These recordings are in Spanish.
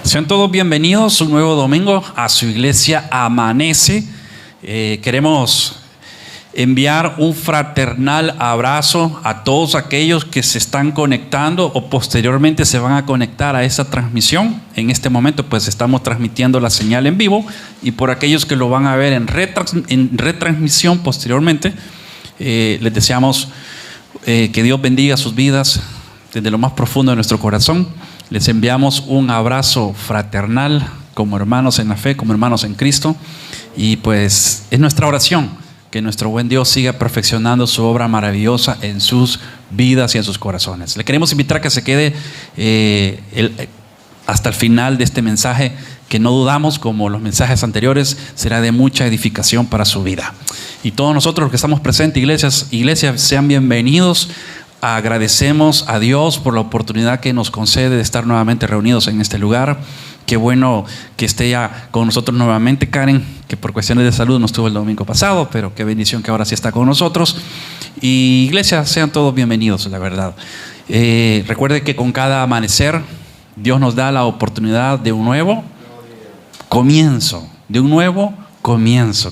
Sean todos bienvenidos un nuevo domingo a su iglesia Amanece. Queremos enviar un fraternal abrazo a todos aquellos que se están conectando o posteriormente se van a conectar a esta transmisión. En este momento pues estamos transmitiendo la señal en vivo, y por aquellos que lo van a ver en retransmisión posteriormente, les deseamos que Dios bendiga sus vidas desde lo más profundo de nuestro corazón. Les enviamos un abrazo fraternal como hermanos en la fe, como hermanos en Cristo, y pues es nuestra oración que nuestro buen Dios siga perfeccionando su obra maravillosa en sus vidas y en sus corazones. Le queremos invitar a que se quede hasta el final de este mensaje, que no dudamos, como los mensajes anteriores, será de mucha edificación para su vida. Y todos nosotros los que estamos presentes, iglesias, sean bienvenidos. Agradecemos a Dios por la oportunidad que nos concede de estar nuevamente reunidos en este lugar. Qué bueno que esté ya con nosotros nuevamente Karen, que por cuestiones de salud no estuvo el domingo pasado, pero qué bendición que ahora sí está con nosotros. Y iglesia, sean todos bienvenidos, la verdad. Recuerde que con cada amanecer Dios nos da la oportunidad de un nuevo comienzo,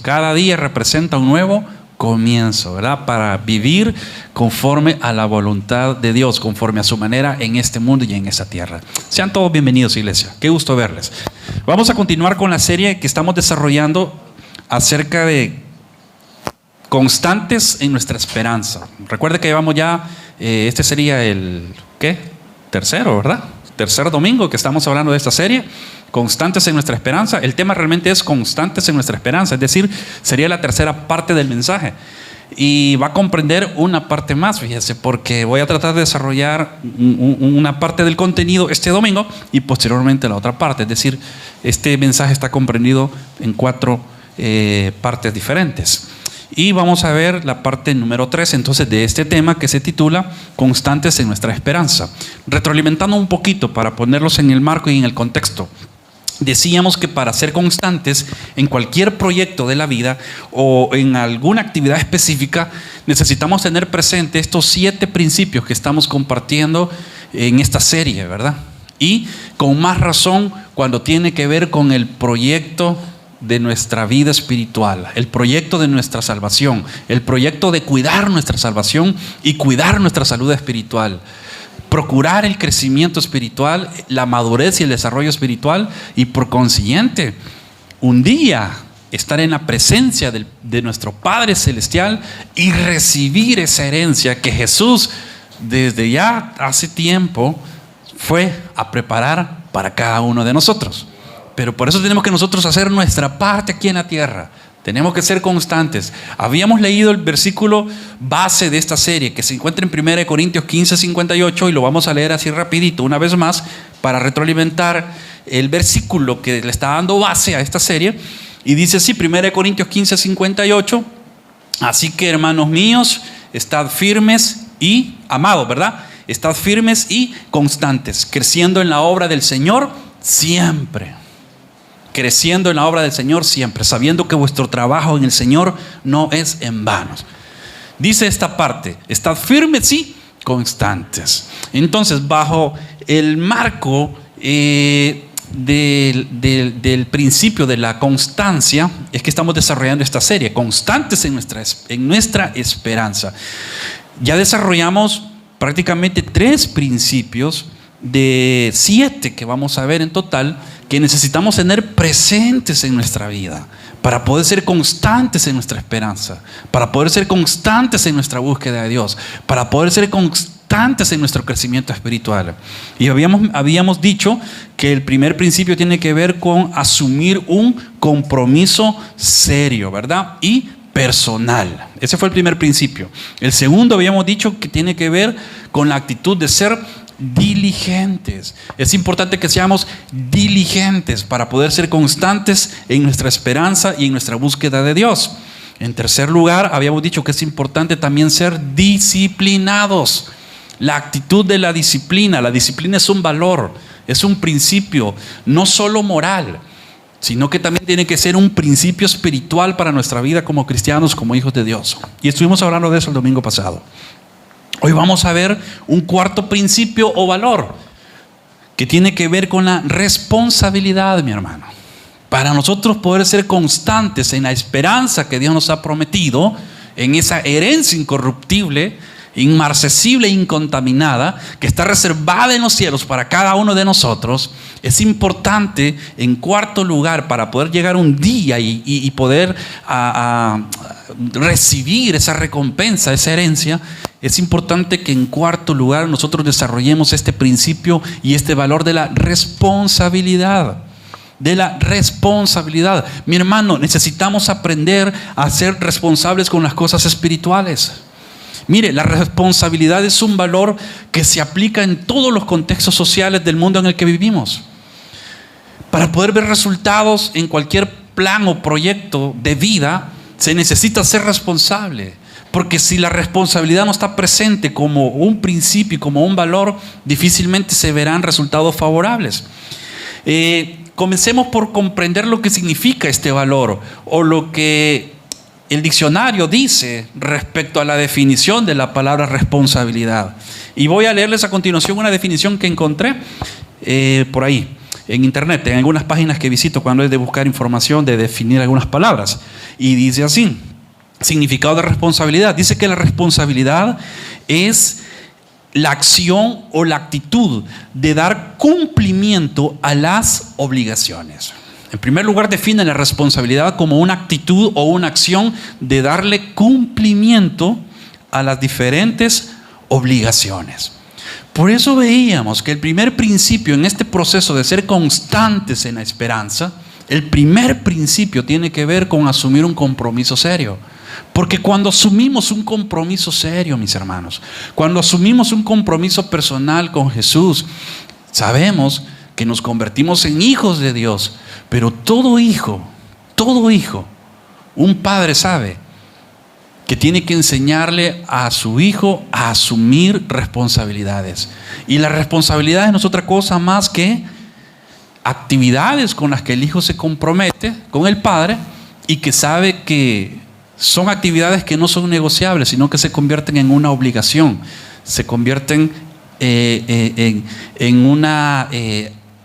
Cada día representa un nuevo comienzo, ¿verdad? Para vivir conforme a la voluntad de Dios, conforme a su manera en este mundo y en esta tierra. Sean todos bienvenidos, iglesia. Qué gusto verles. Vamos a continuar con la serie que estamos desarrollando acerca de constantes en nuestra esperanza. Recuerde que llevamos ya, este sería el, tercero, ¿verdad? Tercer domingo que estamos hablando de esta serie, constantes en nuestra esperanza. El tema realmente es constantes en nuestra esperanza, es decir, sería la tercera parte del mensaje, y va a comprender una parte más, fíjese, porque voy a tratar de desarrollar una parte del contenido este domingo y posteriormente la otra parte. Es decir, este mensaje está comprendido en 4 partes diferentes. Y vamos a ver la parte número 3 entonces de este tema, que se titula Constantes en nuestra esperanza. Retroalimentando un poquito para ponerlos en el marco y en el contexto. Decíamos que para ser constantes en cualquier proyecto de la vida o en alguna actividad específica, necesitamos tener presente estos 7 principios que estamos compartiendo en esta serie, ¿verdad? Y con más razón cuando tiene que ver con el proyecto de nuestra vida espiritual, el proyecto de nuestra salvación, el proyecto de cuidar nuestra salvación y cuidar nuestra salud espiritual, procurar el crecimiento espiritual, la madurez y el desarrollo espiritual, y por consiguiente un día estar en la presencia de nuestro Padre Celestial y recibir esa herencia que Jesús desde ya hace tiempo fue a preparar para cada uno de nosotros. Pero por eso tenemos que nosotros hacer nuestra parte aquí en la tierra. Tenemos que ser constantes. Habíamos leído el versículo base de esta serie, que se encuentra en 1 Corintios 15:58, y lo vamos a leer así rapidito una vez más para retroalimentar el versículo que le está dando base a esta serie. Y dice así, 1 Corintios 15:58: así que, hermanos míos, estad firmes y amados, ¿verdad? Estad firmes y constantes, creciendo en la obra del Señor siempre. Creciendo en la obra del Señor siempre, sabiendo que vuestro trabajo en el Señor no es en vano. Dice esta parte: estad firmes y constantes. Entonces, bajo el marco del principio de la constancia, es que estamos desarrollando esta serie, constantes en nuestra esperanza. Ya desarrollamos prácticamente 3 principios de 7 que vamos a ver en total, que necesitamos tener presentes en nuestra vida para poder ser constantes en nuestra esperanza, para poder ser constantes en nuestra búsqueda de Dios, para poder ser constantes en nuestro crecimiento espiritual. Y habíamos dicho que el primer principio tiene que ver con asumir un compromiso serio, ¿verdad? Y personal. Ese fue el primer principio. El segundo habíamos dicho que tiene que ver con la actitud de ser diligentes. Es importante que seamos diligentes para poder ser constantes en nuestra esperanza y en nuestra búsqueda de Dios. En tercer lugar, habíamos dicho que es importante también ser disciplinados. La actitud de la disciplina. La disciplina es un valor, es un principio, no solo moral, sino que también tiene que ser un principio espiritual para nuestra vida como cristianos, como hijos de Dios. Y estuvimos hablando de eso el domingo pasado. Hoy vamos a ver un cuarto principio o valor, que tiene que ver con la responsabilidad, mi hermano. Para nosotros poder ser constantes en la esperanza que Dios nos ha prometido, en esa herencia incorruptible, inmarcesible e incontaminada, que está reservada en los cielos para cada uno de nosotros, es importante, en cuarto lugar, para poder llegar un día y poder recibir esa recompensa, esa herencia, es importante que en cuarto lugar nosotros desarrollemos este principio y este valor de la responsabilidad. De la responsabilidad. Mi hermano, necesitamos aprender a ser responsables con las cosas espirituales. Mire, la responsabilidad es un valor que se aplica en todos los contextos sociales del mundo en el que vivimos. Para poder ver resultados en cualquier plan o proyecto de vida, se necesita ser responsable. Porque si la responsabilidad no está presente como un principio y como un valor, difícilmente se verán resultados favorables. Comencemos por comprender lo que significa este valor, o lo que el diccionario dice respecto a la definición de la palabra responsabilidad. Y voy a leerles a continuación una definición que encontré por ahí, en internet, en algunas páginas que visito cuando es de buscar información, de definir algunas palabras. Y dice así: significado de responsabilidad. Dice que la responsabilidad es la acción o la actitud de dar cumplimiento a las obligaciones. En primer lugar, define la responsabilidad como una actitud o una acción de darle cumplimiento a las diferentes obligaciones. Por eso veíamos que el primer principio en este proceso de ser constantes en la esperanza, el primer principio tiene que ver con asumir un compromiso serio. Porque cuando asumimos un compromiso serio, mis hermanos, cuando asumimos un compromiso personal con Jesús, sabemos que nos convertimos en hijos de Dios. Pero todo hijo, un padre sabe que tiene que enseñarle a su hijo a asumir responsabilidades. Y la responsabilidad no es otra cosa más que actividades con las que el hijo se compromete con el padre y que sabe que son actividades que no son negociables, sino que se convierten en una obligación, se convierten en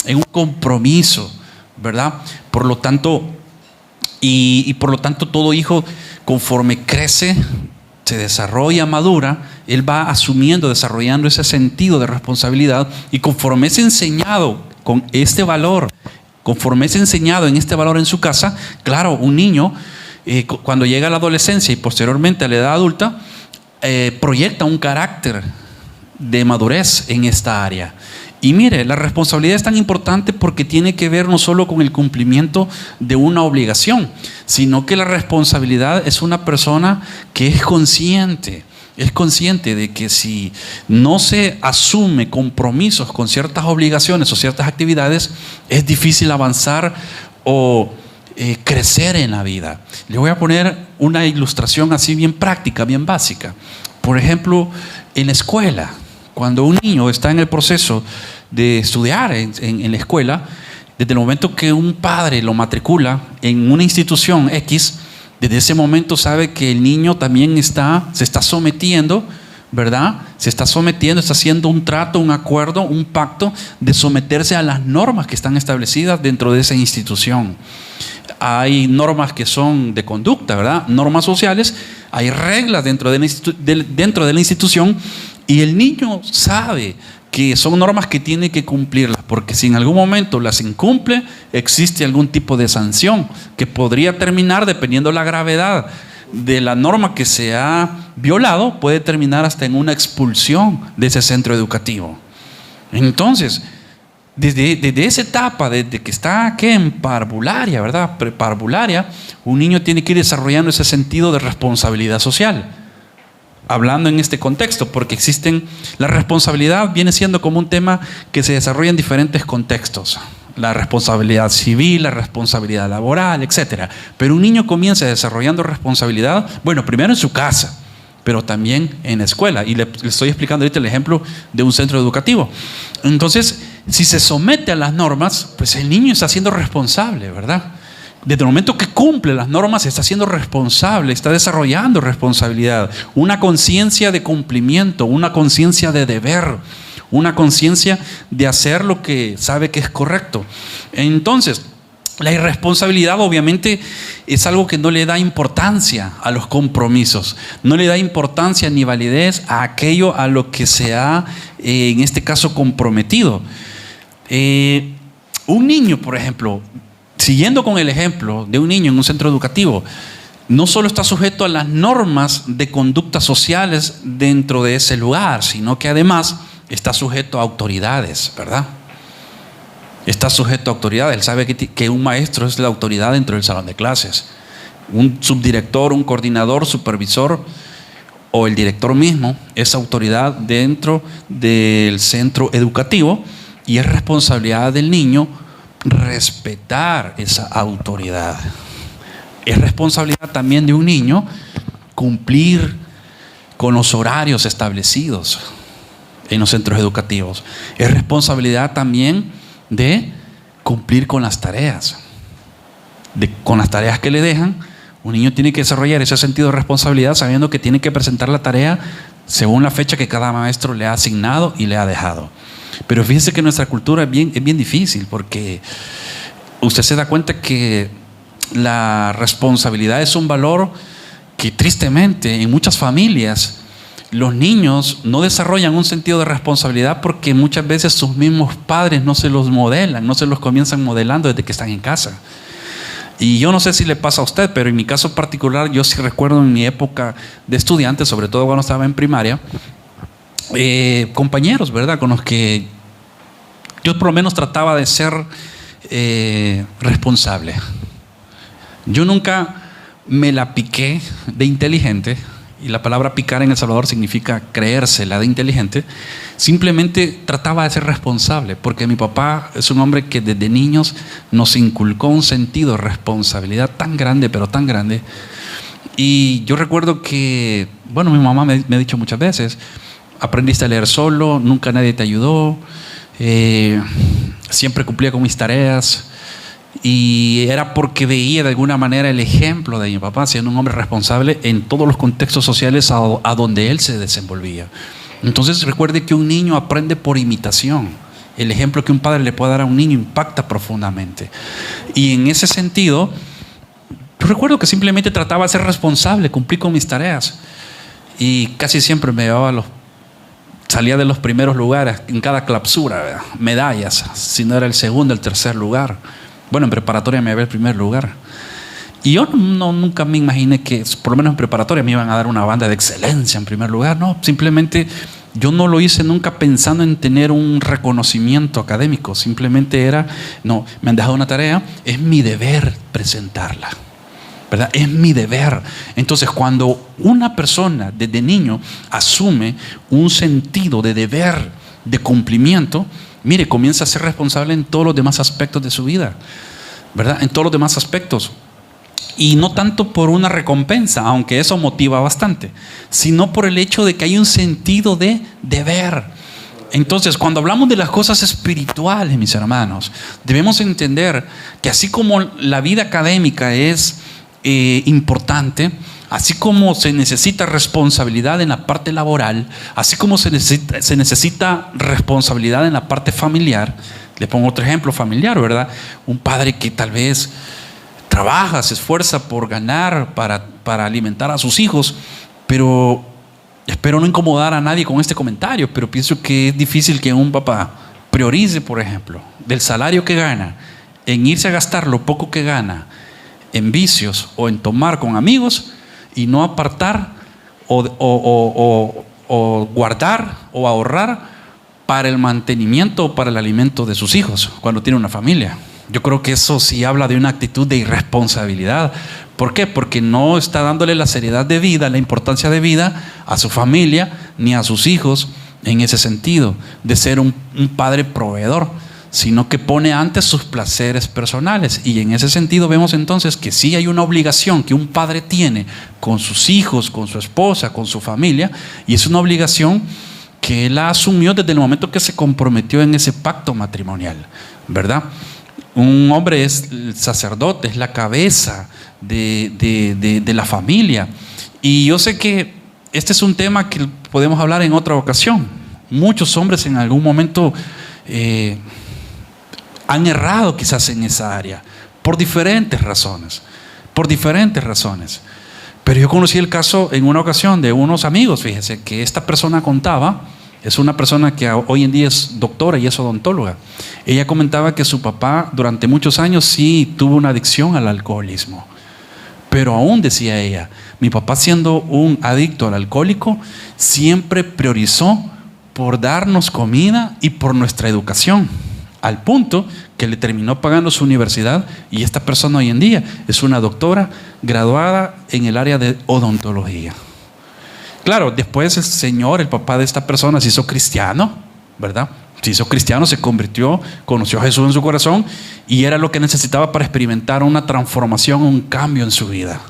un compromiso, ¿verdad? Por lo tanto, por lo tanto, todo hijo, conforme crece, se desarrolla, madura, él va asumiendo, desarrollando ese sentido de responsabilidad, y conforme es enseñado con este valor, conforme es enseñado en este valor en su casa, claro, un niño, cuando llega a la adolescencia y posteriormente a la edad adulta, proyecta un carácter de madurez en esta área. Y mire, la responsabilidad es tan importante porque tiene que ver no solo con el cumplimiento de una obligación, sino que la responsabilidad es una persona que es consciente de que si no se asume compromisos con ciertas obligaciones o ciertas actividades, es difícil avanzar o crecer en la vida. Le voy a poner una ilustración así bien práctica, bien básica. Por ejemplo, en la escuela, cuando un niño está en el proceso de estudiar en la escuela, desde el momento que un padre lo matricula en una institución X, desde ese momento sabe que el niño también se está sometiendo, ¿verdad? Se está sometiendo, está haciendo un trato, un acuerdo, un pacto de someterse a las normas que están establecidas dentro de esa institución. Hay normas que son de conducta, ¿verdad? Normas sociales, hay reglas dentro de la institución, y el niño sabe que son normas que tiene que cumplirlas, porque si en algún momento las incumple, existe algún tipo de sanción que podría terminar, dependiendo de la gravedad de la norma que se ha violado, puede terminar hasta en una expulsión de ese centro educativo. Entonces, desde esa etapa, desde que está aquí en parvularia, ¿verdad? Preparvularia, un niño tiene que ir desarrollando ese sentido de responsabilidad social. Hablando en este contexto, porque la responsabilidad viene siendo como un tema que se desarrolla en diferentes contextos. La responsabilidad civil, la responsabilidad laboral, etc. Pero un niño comienza desarrollando responsabilidad, bueno, primero en su casa, pero también en la escuela. Y le estoy explicando ahorita el ejemplo de un centro educativo. Entonces, si se somete a las normas, pues el niño está siendo responsable, ¿verdad? Desde el momento que cumple las normas, está siendo responsable, está desarrollando responsabilidad, una conciencia de cumplimiento, una conciencia de deber, una conciencia de hacer lo que sabe que es correcto. Entonces, la irresponsabilidad obviamente es algo que no le da importancia a los compromisos, no le da importancia ni validez a aquello a lo que se ha, en este caso, comprometido. Un niño, por ejemplo, siguiendo con el ejemplo de un niño en un centro educativo, no solo está sujeto a las normas de conductas sociales dentro de ese lugar, sino que además está sujeto a autoridades, ¿verdad? Está sujeto a autoridades. Él sabe que un maestro es la autoridad dentro del salón de clases. Un subdirector, un coordinador, supervisor o el director mismo es autoridad dentro del centro educativo y es responsabilidad del niño respetar esa autoridad. Es responsabilidad también de un niño cumplir con los horarios establecidos en los centros educativos. Es responsabilidad también de cumplir con las tareas. Con las tareas que le dejan, un niño tiene que desarrollar ese sentido de responsabilidad sabiendo que tiene que presentar la tarea según la fecha que cada maestro le ha asignado y le ha dejado. Pero fíjese que nuestra cultura es bien difícil, porque usted se da cuenta que la responsabilidad es un valor que tristemente en muchas familias los niños no desarrollan un sentido de responsabilidad porque muchas veces sus mismos padres no se los modelan, no se los comienzan modelando desde que están en casa. Y yo no sé si le pasa a usted, pero en mi caso particular, yo sí recuerdo en mi época de estudiante, sobre todo cuando estaba en primaria, compañeros, ¿verdad?, con los que yo por lo menos trataba de ser responsable. Yo nunca me la piqué de inteligente, y la palabra picar en El Salvador significa creérsela de inteligente. Simplemente trataba de ser responsable, porque mi papá es un hombre que desde niños nos inculcó un sentido de responsabilidad tan grande, pero tan grande. Y yo recuerdo que, bueno, mi mamá me ha dicho muchas veces: aprendiste a leer solo, nunca nadie te ayudó, siempre cumplía con mis tareas. Y era porque veía de alguna manera el ejemplo de mi papá siendo un hombre responsable en todos los contextos sociales a donde él se desenvolvía. Entonces recuerde que un niño aprende por imitación. El ejemplo que un padre le puede dar a un niño impacta profundamente. Y en ese sentido, yo recuerdo que simplemente trataba de ser responsable, cumplir con mis tareas. Y casi siempre me llevaba salía de los primeros lugares en cada clausura, ¿verdad?, medallas, si no era el segundo, el tercer lugar. Bueno, en preparatoria me había el primer lugar. Y yo nunca me imaginé que, por lo menos en preparatoria, me iban a dar una banda de excelencia en primer lugar. No, simplemente yo no lo hice nunca pensando en tener un reconocimiento académico. Simplemente no, me han dejado una tarea, es mi deber presentarla, ¿verdad? Es mi deber. Entonces, cuando una persona desde niño asume un sentido de deber, de cumplimiento, mire, comienza a ser responsable en todos los demás aspectos de su vida, ¿verdad? En todos los demás aspectos. Y no tanto por una recompensa, aunque eso motiva bastante, sino por el hecho de que hay un sentido de deber. Entonces, cuando hablamos de las cosas espirituales, mis hermanos, debemos entender que así como la vida académica es importante, así como se necesita responsabilidad en la parte laboral, así como se necesita responsabilidad en la parte familiar. Le pongo otro ejemplo familiar, ¿verdad? Un padre que tal vez trabaja, se esfuerza por ganar para alimentar a sus hijos, pero espero no incomodar a nadie con este comentario, pero pienso que es difícil que un papá priorice, por ejemplo, del salario que gana en irse a gastar lo poco que gana en vicios o en tomar con amigos, y no apartar o guardar o ahorrar para el mantenimiento o para el alimento de sus hijos cuando tiene una familia. Yo creo que eso sí habla de una actitud de irresponsabilidad. ¿Por qué? Porque no está dándole la seriedad de vida, la importancia de vida a su familia ni a sus hijos en ese sentido de ser un padre proveedor, sino que pone antes sus placeres personales. Y en ese sentido vemos entonces que sí hay una obligación que un padre tiene con sus hijos, con su esposa, con su familia, y es una obligación que él asumió desde el momento que se comprometió en ese pacto matrimonial, ¿verdad? Un hombre es el sacerdote, es la cabeza de la familia. Y yo sé que este es un tema que podemos hablar en otra ocasión, muchos hombres en algún momento han errado quizás en esa área, por diferentes razones. Pero yo conocí el caso en una ocasión de unos amigos, fíjese, que esta persona contaba, es una persona que hoy en día es doctora y es odontóloga. Ella comentaba que su papá durante muchos años sí tuvo una adicción al alcoholismo. Pero aún, decía ella, mi papá, siendo un adicto al alcohólico, siempre priorizó por darnos comida y por nuestra educación, al punto que le terminó pagando su universidad, y esta persona hoy en día es una doctora graduada en el área de odontología. Claro, después el papá de esta persona se hizo cristiano, ¿verdad? Se hizo cristiano, se convirtió, conoció a Jesús en su corazón, y era lo que necesitaba para experimentar una transformación, un cambio en su vida.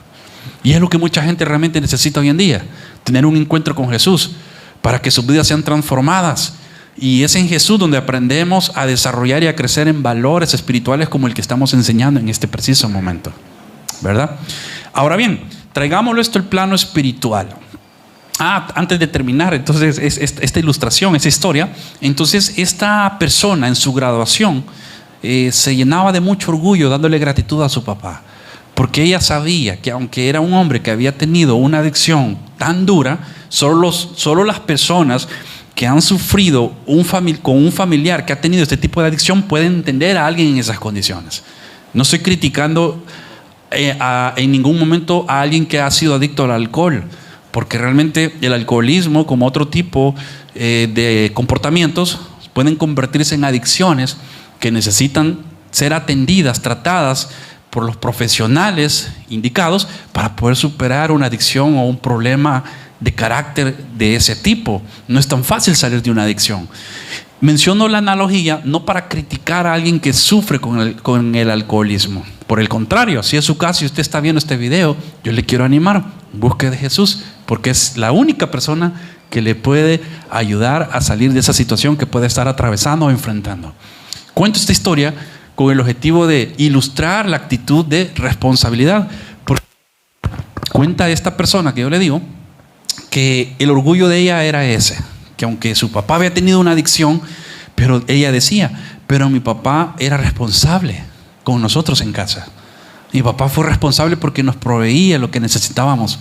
Y es lo que mucha gente realmente necesita hoy en día, tener un encuentro con Jesús para que sus vidas sean transformadas. Y es en Jesús donde aprendemos a desarrollar y a crecer en valores espirituales como el que estamos enseñando en este preciso momento, ¿verdad? Ahora bien, traigámoslo esto al plano espiritual. Antes de terminar, entonces, esta ilustración, esta historia, entonces esta persona en su graduación se llenaba de mucho orgullo dándole gratitud a su papá, porque ella sabía que aunque era un hombre que había tenido una adicción tan dura, solo las personas que han sufrido con un familiar que ha tenido este tipo de adicción pueden entender a alguien en esas condiciones. No estoy criticando en ningún momento a alguien que ha sido adicto al alcohol, porque realmente el alcoholismo, como otro tipo de comportamientos, pueden convertirse en adicciones que necesitan ser atendidas, tratadas por los profesionales indicados para poder superar una adicción o un problema de carácter de ese tipo. No es tan fácil salir de una adicción. Menciono la analogía no para criticar a alguien que sufre con el alcoholismo. Por el contrario, si es su caso y usted está viendo este video, yo le quiero animar, busque de Jesús, porque es la única persona que le puede ayudar a salir de esa situación que puede estar atravesando o enfrentando. Cuento esta historia con el objetivo de ilustrar la actitud de responsabilidad. Porque cuenta esta persona que yo le digo que el orgullo de ella era ese, que aunque su papá había tenido una adicción, pero ella decía, pero mi papá era responsable con nosotros en casa. Mi papá fue responsable porque nos proveía lo que necesitábamos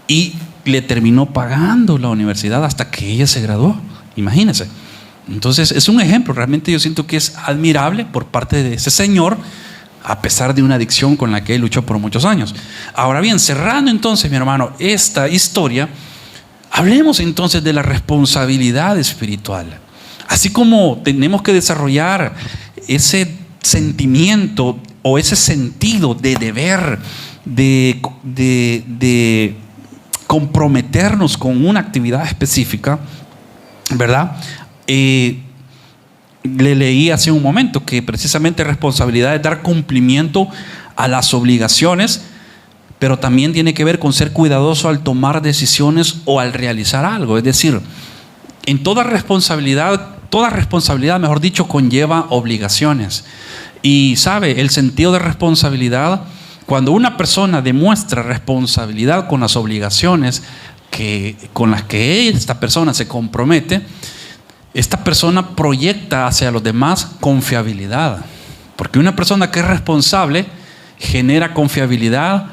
y le terminó pagando la universidad hasta que ella se graduó. Imagínense. Entonces es un ejemplo, realmente yo siento que es admirable por parte de ese señor, a pesar de una adicción con la que él luchó por muchos años. Ahora bien, cerrando entonces, mi hermano, esta historia, hablemos entonces de la responsabilidad espiritual. Así como tenemos que desarrollar ese sentimiento o ese sentido de deber, de comprometernos con una actividad específica, ¿verdad? Le leí hace un momento que precisamente responsabilidad es dar cumplimiento a las obligaciones, pero también tiene que ver con ser cuidadoso al tomar decisiones o al realizar algo. Es decir, en toda responsabilidad, mejor dicho, conlleva obligaciones. Y sabe, el sentido de responsabilidad, cuando una persona demuestra responsabilidad con las obligaciones con las que esta persona se compromete, esta persona proyecta hacia los demás confiabilidad, porque una persona que es responsable genera confiabilidad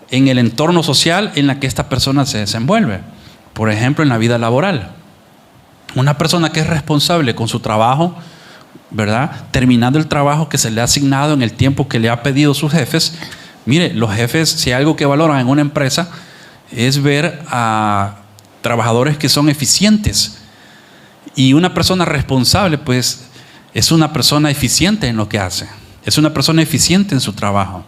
en el entorno social en la que esta persona se desenvuelve. Por ejemplo, en la vida laboral, una persona que es responsable con su trabajo, ¿verdad? Terminando el trabajo que se le ha asignado en el tiempo que le ha pedido sus jefes. Mire, los jefes, si hay algo que valoran en una empresa, es ver a trabajadores que son eficientes. Y una persona responsable, pues, es una persona eficiente en lo que hace. Es una persona eficiente en su trabajo.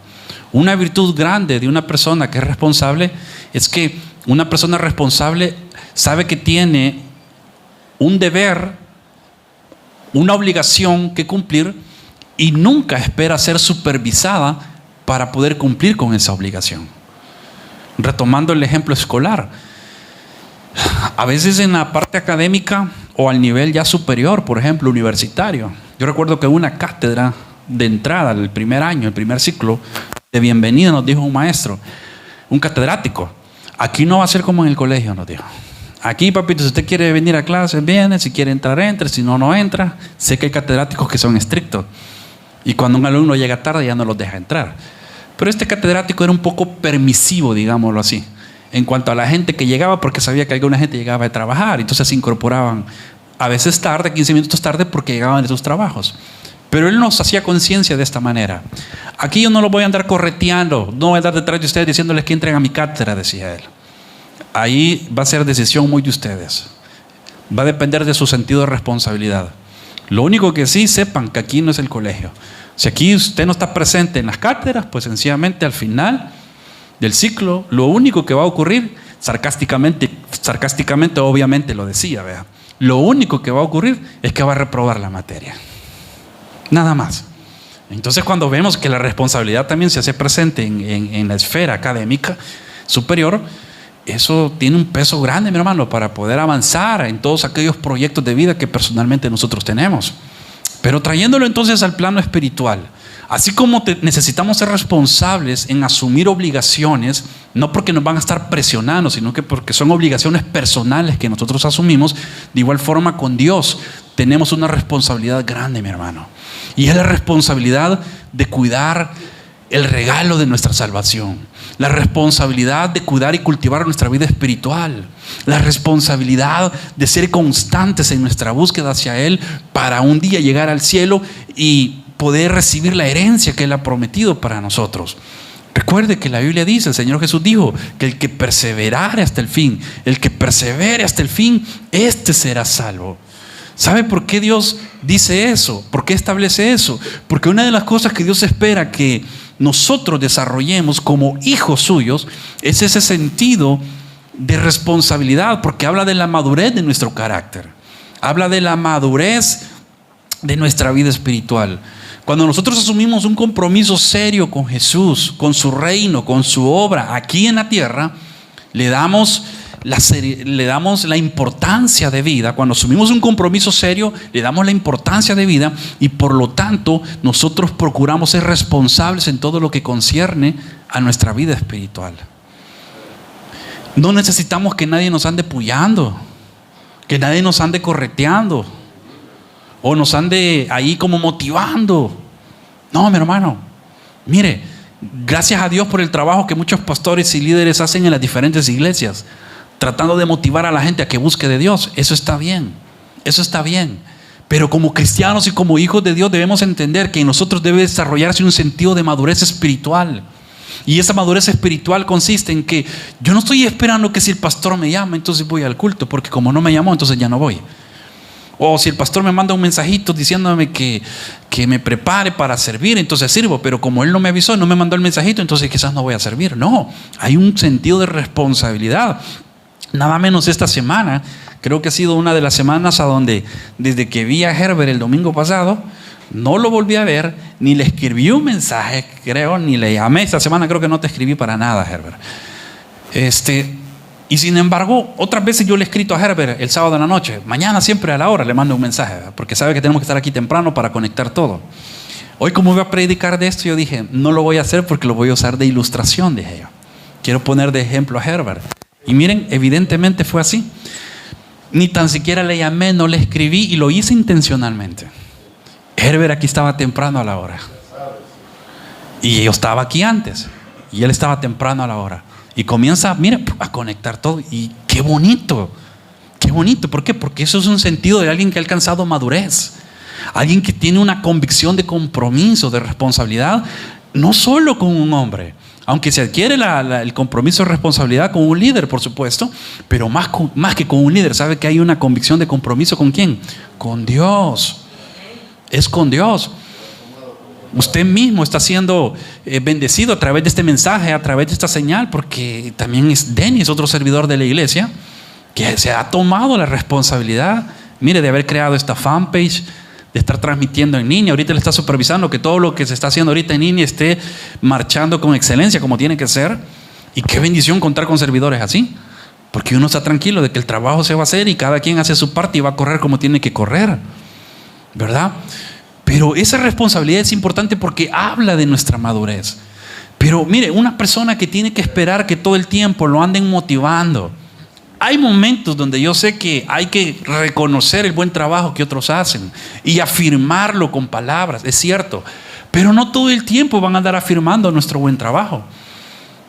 Una virtud grande de una persona que es responsable es que una persona responsable sabe que tiene un deber, una obligación que cumplir y nunca espera ser supervisada para poder cumplir con esa obligación. Retomando el ejemplo escolar, a veces en la parte académica o al nivel ya superior, por ejemplo, universitario. Yo recuerdo que una cátedra de entrada, el primer año, el primer ciclo de bienvenida, nos dijo un maestro, un catedrático: aquí no va a ser como en el colegio, nos dijo. Aquí, papito, si usted quiere venir a clase, viene. Si quiere entrar, entre. Si no, no entra. Sé que hay catedráticos que son estrictos. Y cuando un alumno llega tarde, ya no los deja entrar. Pero este catedrático era un poco permisivo, digámoslo así, en cuanto a la gente que llegaba, porque sabía que alguna gente llegaba a trabajar. Entonces se incorporaban a veces tarde, 15 minutos tarde, porque llegaban de sus trabajos. Pero él nos hacía conciencia de esta manera. Aquí yo no los voy a andar correteando, no voy a andar detrás de ustedes diciéndoles que entren a mi cátedra, decía él. Ahí va a ser decisión muy de ustedes. Va a depender de su sentido de responsabilidad. Lo único que sí sepan que aquí no es el colegio. Si aquí usted no está presente en las cátedras, pues sencillamente al final del ciclo, lo único que va a ocurrir, sarcásticamente obviamente lo decía, vea, lo único que va a ocurrir es que va a reprobar la materia. Nada más. Entonces, cuando vemos que la responsabilidad también se hace presente en la esfera académica superior, eso tiene un peso grande, mi hermano, para poder avanzar en todos aquellos proyectos de vida que personalmente nosotros tenemos. Pero trayéndolo entonces al plano espiritual, así como necesitamos ser responsables en asumir obligaciones, no porque nos van a estar presionando, sino que porque son obligaciones personales que nosotros asumimos, de igual forma con Dios tenemos una responsabilidad grande, mi hermano. Y es la responsabilidad de cuidar el regalo de nuestra salvación, la responsabilidad de cuidar y cultivar nuestra vida espiritual, la responsabilidad de ser constantes en nuestra búsqueda hacia Él para un día llegar al cielo y poder recibir la herencia que Él ha prometido para nosotros. Recuerde que la Biblia dice, el Señor Jesús dijo que el que perseverare hasta el fin, el que persevere hasta el fin, este será salvo. ¿Sabe por qué Dios dice eso? ¿Por qué establece eso? Porque una de las cosas que Dios espera que nosotros desarrollemos como hijos suyos es ese sentido de responsabilidad, porque habla de la madurez de nuestro carácter, habla de la madurez de nuestra vida espiritual. Cuando nosotros asumimos un compromiso serio con Jesús, con su reino, con su obra aquí en la tierra, le damos la importancia de vida. Cuando asumimos un compromiso serio, le damos la importancia de vida, y por lo tanto nosotros procuramos ser responsables en todo lo que concierne a nuestra vida espiritual. No necesitamos que nadie nos ande puyando, que nadie nos ande correteando o nos ande ahí como motivando. No, mi hermano, mire, gracias a Dios por el trabajo que muchos pastores y líderes hacen en las diferentes iglesias, tratando de motivar a la gente a que busque de Dios. Eso está bien, eso está bien. Pero como cristianos y como hijos de Dios debemos entender que en nosotros debe desarrollarse un sentido de madurez espiritual. Y esa madurez espiritual consiste en que yo no estoy esperando que si el pastor me llama, entonces voy al culto, porque como no me llamó, entonces ya no voy. O si el pastor me manda un mensajito diciéndome que me prepare para servir, entonces sirvo. Pero como él no me avisó, no me mandó el mensajito, entonces quizás no voy a servir. No, hay un sentido de responsabilidad. Nada menos esta semana, creo que ha sido una de las semanas a donde, desde que vi a Herbert el domingo pasado, no lo volví a ver, ni le escribí un mensaje, creo, ni le llamé. Esta semana creo que no te escribí para nada, Herbert. Y sin embargo, otras veces yo le he escrito a Herbert el sábado en la noche. Mañana siempre a la hora le mando un mensaje, porque sabe que tenemos que estar aquí temprano para conectar todo. Hoy, como voy a predicar de esto, yo dije, no lo voy a hacer porque lo voy a usar de ilustración, dije yo. Quiero poner de ejemplo a Herbert. Y miren, evidentemente fue así. Ni tan siquiera le llamé, no le escribí, y lo hice intencionalmente. Herbert aquí estaba temprano a la hora. Y yo estaba aquí antes. Y él estaba temprano a la hora. Y comienza, mire, a conectar todo. Y qué bonito. Qué bonito. ¿Por qué? Porque eso es un sentido de alguien que ha alcanzado madurez. Alguien que tiene una convicción de compromiso, de responsabilidad, no solo con un hombre. Aunque se adquiere el compromiso de responsabilidad con un líder, por supuesto, pero más que con un líder, ¿sabe que hay una convicción de compromiso con quién? Con Dios. Es con Dios. Usted mismo está siendo bendecido a través de este mensaje, a través de esta señal, porque también es Denis, otro servidor de la iglesia, que se ha tomado la responsabilidad, mire, de haber creado esta fanpage, de estar transmitiendo en línea. Ahorita le está supervisando que todo lo que se está haciendo ahorita en línea esté marchando con excelencia como tiene que ser. Y qué bendición contar con servidores así, porque uno está tranquilo de que el trabajo se va a hacer y cada quien hace su parte y va a correr como tiene que correr, ¿verdad? Pero esa responsabilidad es importante porque habla de nuestra madurez. Pero mire, una persona que tiene que esperar que todo el tiempo lo anden motivando, Hay momentos donde yo sé que hay que reconocer el buen trabajo que otros hacen y afirmarlo con palabras, es cierto, pero no todo el tiempo van a andar afirmando nuestro buen trabajo.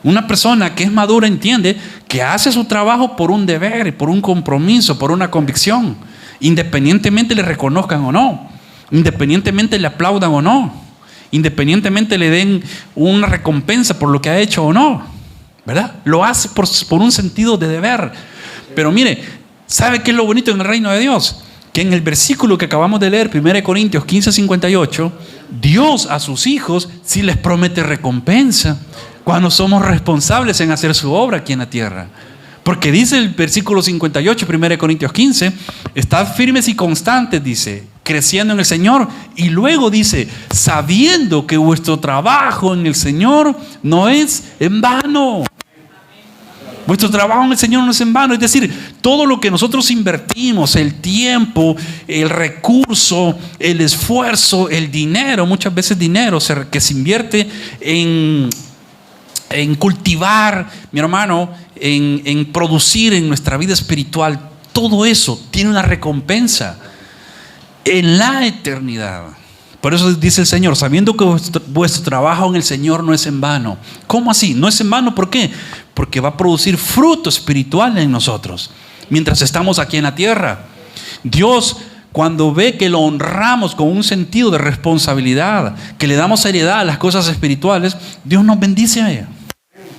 Una persona que es madura entiende que hace su trabajo por un deber, por un compromiso, por una convicción, independientemente le reconozcan o no, independientemente le aplaudan o no, independientemente le den una recompensa por lo que ha hecho o no, ¿verdad? Lo hace por un sentido de deber. Pero mire, ¿sabe qué es lo bonito en el reino de Dios? Que en el versículo que acabamos de leer, 1 Corintios 15:58, Dios a sus hijos sí les promete recompensa cuando somos responsables en hacer su obra aquí en la tierra. Porque dice el versículo 58, 1 Corintios 15, estad firmes y constantes, dice, creciendo en el Señor. Y luego dice, sabiendo que vuestro trabajo en el Señor no es en vano. Vuestro trabajo en el Señor no es en vano. Es decir, todo lo que nosotros invertimos, el tiempo, el recurso, el esfuerzo, el dinero, muchas veces dinero que se invierte en cultivar, mi hermano, en producir en nuestra vida espiritual, todo eso tiene una recompensa en la eternidad. Por eso dice el Señor, sabiendo que vuestro trabajo en el Señor no es en vano. ¿Cómo así? No es en vano, ¿por qué? Porque va a producir fruto espiritual en nosotros mientras estamos aquí en la tierra. Dios, cuando ve que lo honramos con un sentido de responsabilidad, que le damos seriedad a las cosas espirituales, Dios nos bendice a ella.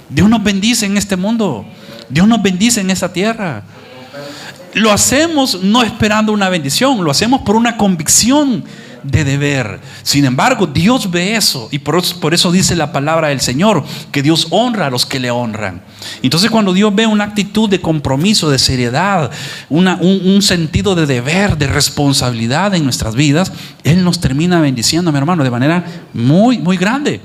Dios nos bendice en este mundo. Dios nos bendice en esta tierra. Lo hacemos no esperando una bendición, lo hacemos por una convicción de deber. Sin embargo, Dios ve eso y por eso dice la palabra del Señor, que Dios honra a los que le honran. Entonces, cuando Dios ve una actitud de compromiso, de seriedad, un sentido de deber, de responsabilidad en nuestras vidas, Él nos termina bendiciendo, mi hermano, de manera muy, muy grande.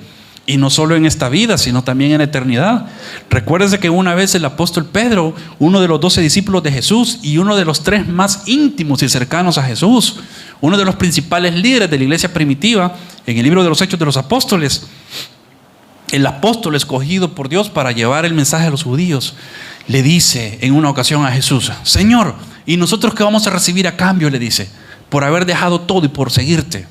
Y no solo en esta vida, sino también en la eternidad. Recuérdese que una vez el apóstol Pedro, uno de los 12 discípulos de Jesús y uno de los 3 más íntimos y cercanos a Jesús, uno de los principales líderes de la iglesia primitiva, en el libro de los Hechos de los Apóstoles, el apóstol escogido por Dios para llevar el mensaje a los judíos, le dice en una ocasión a Jesús: Señor, ¿y nosotros qué vamos a recibir a cambio? Le dice, por haber dejado todo y por seguirte.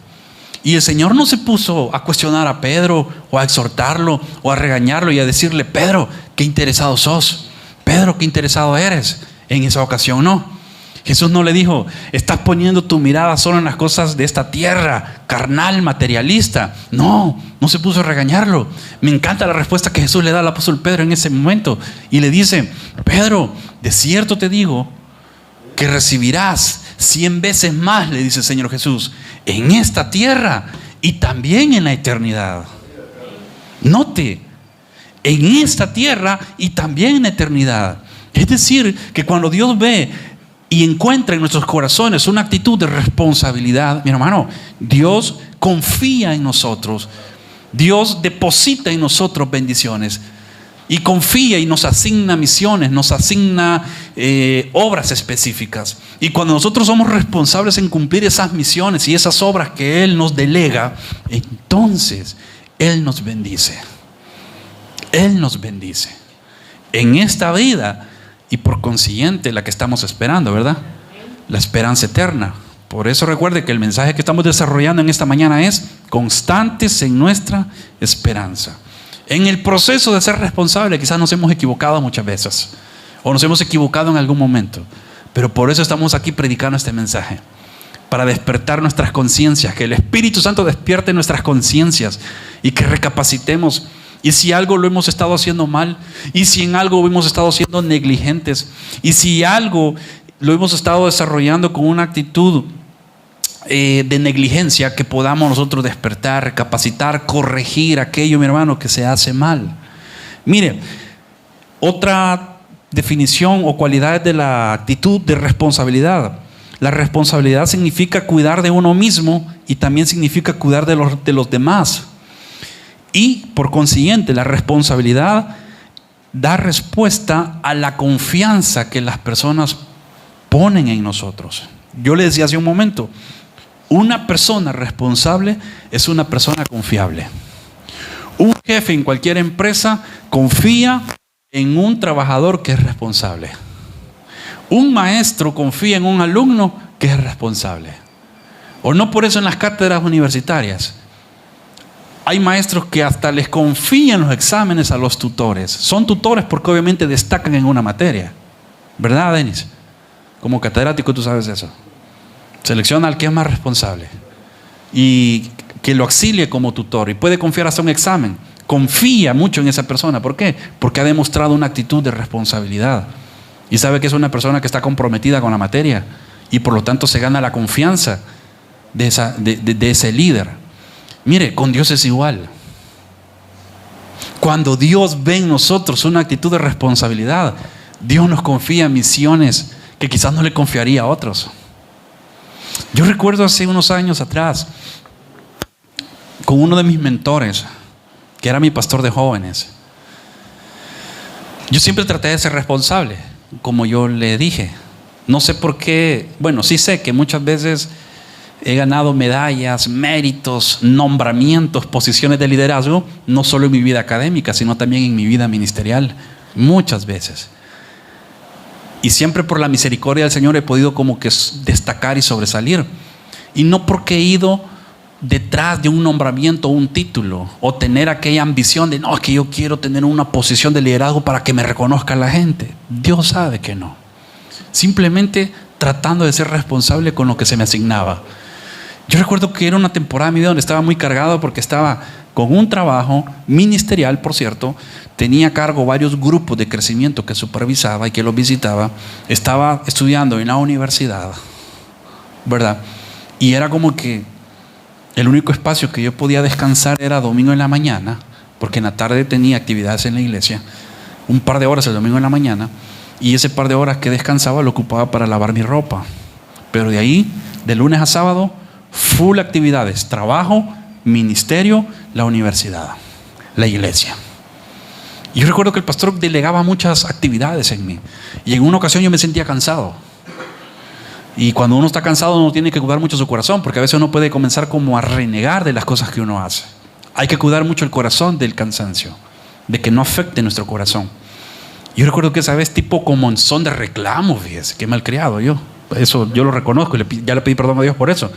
Y el Señor no se puso a cuestionar a Pedro o a exhortarlo o a regañarlo y a decirle: Pedro, qué interesado sos, Pedro, qué interesado eres. En esa ocasión no. Jesús no le dijo: estás poniendo tu mirada solo en las cosas de esta tierra, carnal, materialista. No se puso a regañarlo. Me encanta la respuesta que Jesús le da al apóstol Pedro en ese momento. Y le dice: Pedro, de cierto te digo que recibirás 100 veces más, le dice el Señor Jesús, en esta tierra y también en la eternidad. Note, en esta tierra y también en la eternidad. Es decir, que cuando Dios ve y encuentra en nuestros corazones una actitud de responsabilidad, mi hermano, Dios confía en nosotros. Dios deposita en nosotros bendiciones. Y confía y nos asigna misiones, nos asigna obras específicas. Y cuando nosotros somos responsables en cumplir esas misiones y esas obras que Él nos delega, entonces Él nos bendice. Él nos bendice en esta vida y por consiguiente la que estamos esperando, ¿verdad? La esperanza eterna. Por eso recuerde que el mensaje que estamos desarrollando en esta mañana es: constantes en nuestra esperanza. En el proceso de ser responsable quizás nos hemos equivocado muchas veces o nos hemos equivocado en algún momento, pero por eso estamos aquí predicando este mensaje, para despertar nuestras conciencias, que el Espíritu Santo despierte nuestras conciencias y que recapacitemos. Y si algo lo hemos estado haciendo mal, y si en algo hemos estado siendo negligentes, y si algo lo hemos estado desarrollando con una actitud de negligencia, que podamos nosotros despertar, recapacitar, corregir aquello, mi hermano, que se hace mal. Mire, otra definición o cualidades de la actitud de responsabilidad. La responsabilidad significa cuidar de uno mismo y también significa cuidar de los demás. Y por consiguiente, la responsabilidad da respuesta a la confianza que las personas ponen en nosotros. Yo le decía hace un momento, una persona responsable es una persona confiable. Un jefe en cualquier empresa confía en un trabajador que es responsable. Un maestro confía en un alumno que es responsable. O no por eso en las cátedras universitarias hay maestros que hasta les confían los exámenes a los tutores. Son tutores porque obviamente destacan en una materia. ¿Verdad, Denis? Como catedrático tú sabes eso. Selecciona al que es más responsable y que lo auxilie como tutor y puede confiar hasta un examen. Confía mucho en esa persona. ¿Por qué? Porque ha demostrado una actitud de responsabilidad y sabe que es una persona que está comprometida con la materia y por lo tanto se gana la confianza de ese líder. Mire, con Dios es igual. Cuando Dios ve en nosotros una actitud de responsabilidad, Dios nos confía misiones que quizás no le confiaría a otros. Yo recuerdo hace unos años atrás, con uno de mis mentores, que era mi pastor de jóvenes, yo siempre traté de ser responsable, como yo le dije. No sé por qué, bueno, sí sé que muchas veces he ganado medallas, méritos, nombramientos, posiciones de liderazgo, no solo en mi vida académica, sino también en mi vida ministerial, muchas veces. Y siempre por la misericordia del Señor he podido como que destacar y sobresalir. Y no porque he ido detrás de un nombramiento o un título, o tener aquella ambición de, no, es que yo quiero tener una posición de liderazgo para que me reconozca la gente. Dios sabe que no. Simplemente tratando de ser responsable con lo que se me asignaba. Yo recuerdo que era una temporada de mi vida donde estaba muy cargado porque estaba con un trabajo ministerial, por cierto. Tenía a cargo varios grupos de crecimiento que supervisaba y que los visitaba. Estaba estudiando en la universidad, ¿verdad? Y era como que el único espacio que yo podía descansar era domingo en la mañana, porque en la tarde tenía actividades en la iglesia, un par de horas el domingo en la mañana, y ese par de horas que descansaba lo ocupaba para lavar mi ropa. Pero de ahí, de lunes a sábado, full actividades, trabajo, ministerio, la universidad, la iglesia. Y yo recuerdo que el pastor delegaba muchas actividades en mí, y en una ocasión yo me sentía cansado. Y cuando uno está cansado uno tiene que cuidar mucho su corazón, porque a veces uno puede comenzar como a renegar de las cosas que uno hace. Hay que cuidar mucho el corazón del cansancio, de que no afecte nuestro corazón. Yo recuerdo que esa vez tipo como en son de reclamo, fíjese, qué malcriado yo. Eso yo lo reconozco, ya le pedí perdón a Dios por eso.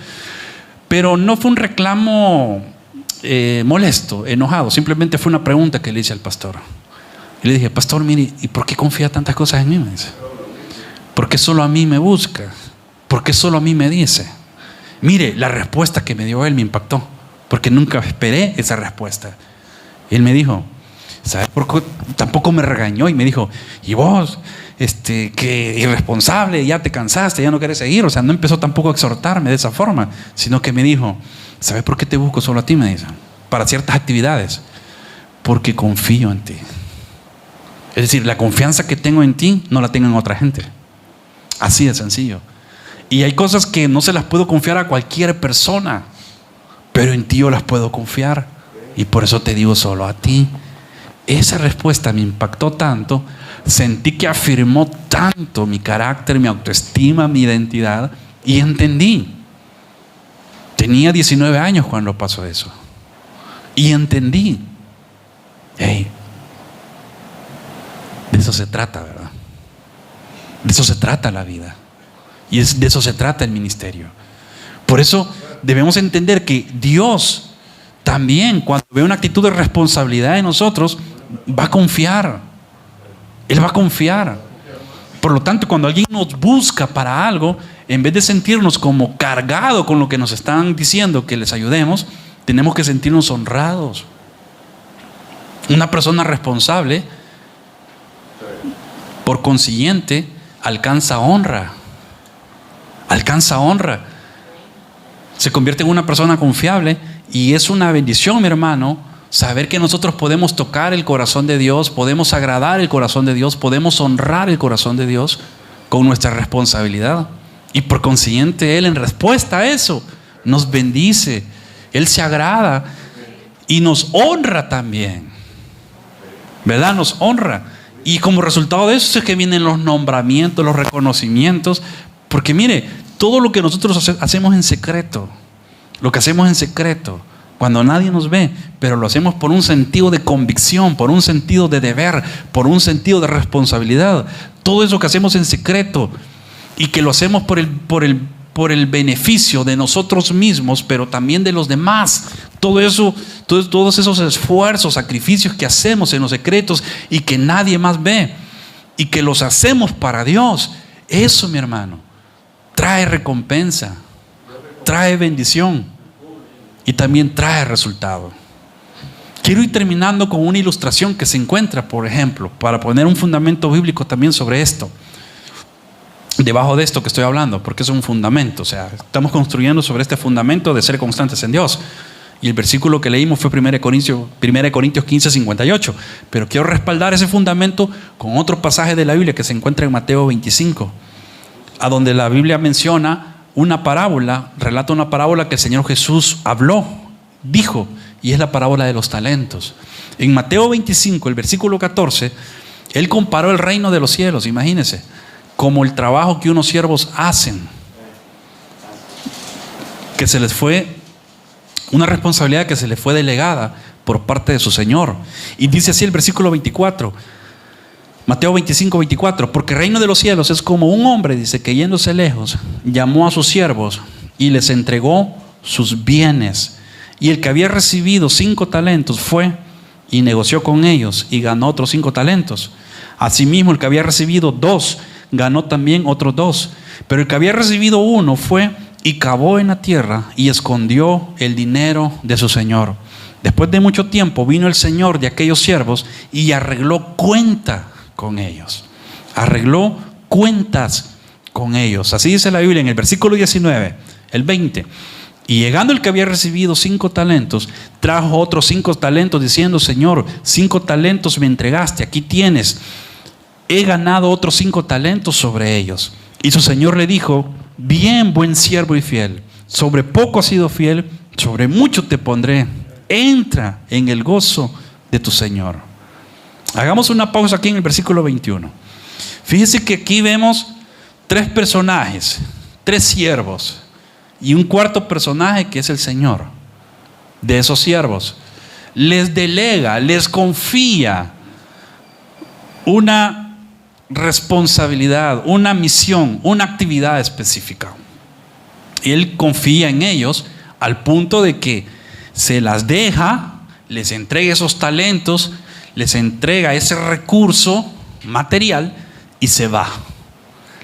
Pero no fue un reclamo molesto, enojado. Simplemente fue una pregunta que le hice al pastor. Y le dije, pastor, mire, ¿y por qué confía tantas cosas en mí? Me dice, ¿por qué solo a mí me busca? ¿Por qué solo a mí me dice? Mire, la respuesta que me dio él me impactó, porque nunca esperé esa respuesta. Él me dijo, ¿sabes por qué? Tampoco me regañó y me dijo, ¿y vos? Que irresponsable, ya te cansaste, ya no querés seguir. O sea, no empezó tampoco a exhortarme de esa forma, sino que me dijo, ¿sabes por qué te busco solo a ti? Me dice, para ciertas actividades, porque confío en ti. Es decir, la confianza que tengo en ti no la tengo en otra gente. Así de sencillo. Y hay cosas que no se las puedo confiar a cualquier persona, pero en ti yo las puedo confiar. Y por eso te digo solo a ti. Esa respuesta me impactó tanto, sentí que afirmó tanto mi carácter, mi autoestima, mi identidad, y entendí. Tenía 19 años cuando pasó eso. Y entendí. Hey, de eso se trata, ¿verdad? De eso se trata la vida. Y de eso se trata el ministerio. Por eso debemos entender que Dios también, cuando ve una actitud de responsabilidad en nosotros, va a confiar. Él va a confiar. Por lo tanto, cuando alguien nos busca para algo, en vez de sentirnos como cargados con lo que nos están diciendo que les ayudemos, tenemos que sentirnos honrados. Una persona responsable, por consiguiente, alcanza honra. Alcanza honra. Se convierte en una persona confiable y es una bendición, mi hermano, saber que nosotros podemos tocar el corazón de Dios, podemos agradar el corazón de Dios, podemos honrar el corazón de Dios con nuestra responsabilidad. Y por consiguiente, Él en respuesta a eso nos bendice. Él se agrada y nos honra también. ¿Verdad? Nos honra. Y como resultado de eso es que vienen los nombramientos, los reconocimientos. Porque mire, todo lo que nosotros hacemos en secreto, lo que hacemos en secreto, cuando nadie nos ve, pero lo hacemos por un sentido de convicción, por un sentido de deber, por un sentido de responsabilidad. Todo eso que hacemos en secreto y que lo hacemos por el beneficio de nosotros mismos, pero también de los demás. Todo eso, todos esos esfuerzos, sacrificios que hacemos en los secretos y que nadie más ve y que los hacemos para Dios, eso, mi hermano, trae recompensa, trae bendición y también trae resultado. Quiero ir terminando con una ilustración que se encuentra, por ejemplo, para poner un fundamento bíblico también sobre esto. Debajo de esto que estoy hablando, porque es un fundamento, o sea, estamos construyendo sobre este fundamento de ser constantes en Dios. Y el versículo que leímos fue 1 Corintios 15:58. Pero quiero respaldar ese fundamento con otro pasaje de la Biblia que se encuentra en Mateo 25, a donde la Biblia menciona una parábola, relata una parábola que el Señor Jesús dijo, y es la parábola de los talentos. En Mateo 25, el versículo 14, Él comparó el reino de los cielos, imagínense, como el trabajo que unos siervos hacen, que se les fue una responsabilidad que se les fue delegada por parte de su Señor. Y dice así el versículo 24, Mateo 25:24, porque el reino de los cielos es como un hombre, dice, que yéndose lejos, llamó a sus siervos y les entregó sus bienes. Y el que había recibido 5 talentos fue y negoció con ellos y ganó otros 5 talentos. Asimismo, el que había recibido 2 ganó también otros 2. Pero el que había recibido 1 fue y cavó en la tierra y escondió el dinero de su señor. Después de mucho tiempo vino el señor de aquellos siervos y arregló cuenta con ellos. Arregló cuentas con ellos. Así dice la Biblia en el versículo 19, el 20. Y llegando el que había recibido 5 talentos, trajo otros 5 talentos diciendo, Señor, 5 talentos me entregaste, aquí tienes. He ganado otros 5 talentos sobre ellos. Y su señor le dijo, bien, buen siervo y fiel, sobre poco has sido fiel, sobre mucho te pondré. Entra en el gozo de tu Señor. Hagamos una pausa aquí en el versículo 21. Fíjense que aquí vemos 3 personajes, 3 siervos y un cuarto personaje que es el Señor de esos siervos. Les delega, les confía una responsabilidad, una misión, una actividad específica. Él confía en ellos al punto de que se las deja, les entrega esos talentos, les entrega ese recurso material y se va.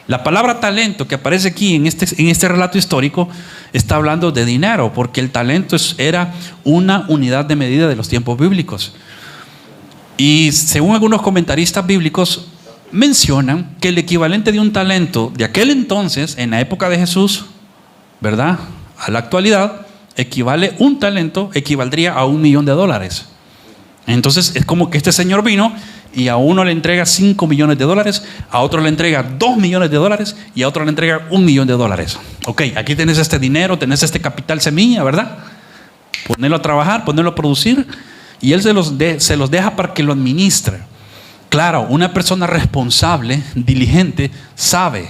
La palabra talento que aparece aquí en este relato histórico está hablando de dinero, porque el talento era una unidad de medida de los tiempos bíblicos. Y según algunos comentaristas bíblicos mencionan que el equivalente de un talento de aquel entonces, en la época de Jesús, ¿verdad?, a la actualidad, un talento equivaldría a $1.000.000. Entonces es como que este señor vino y a uno le entrega $5 millones, a otro le entrega $2 millones y a otro le entrega $1 millón. Ok, aquí tenés este dinero, tenés este capital semilla, ¿verdad? Ponerlo a trabajar, ponerlo a producir, y él se los deja para que lo administre. Claro, una persona responsable, diligente, sabe.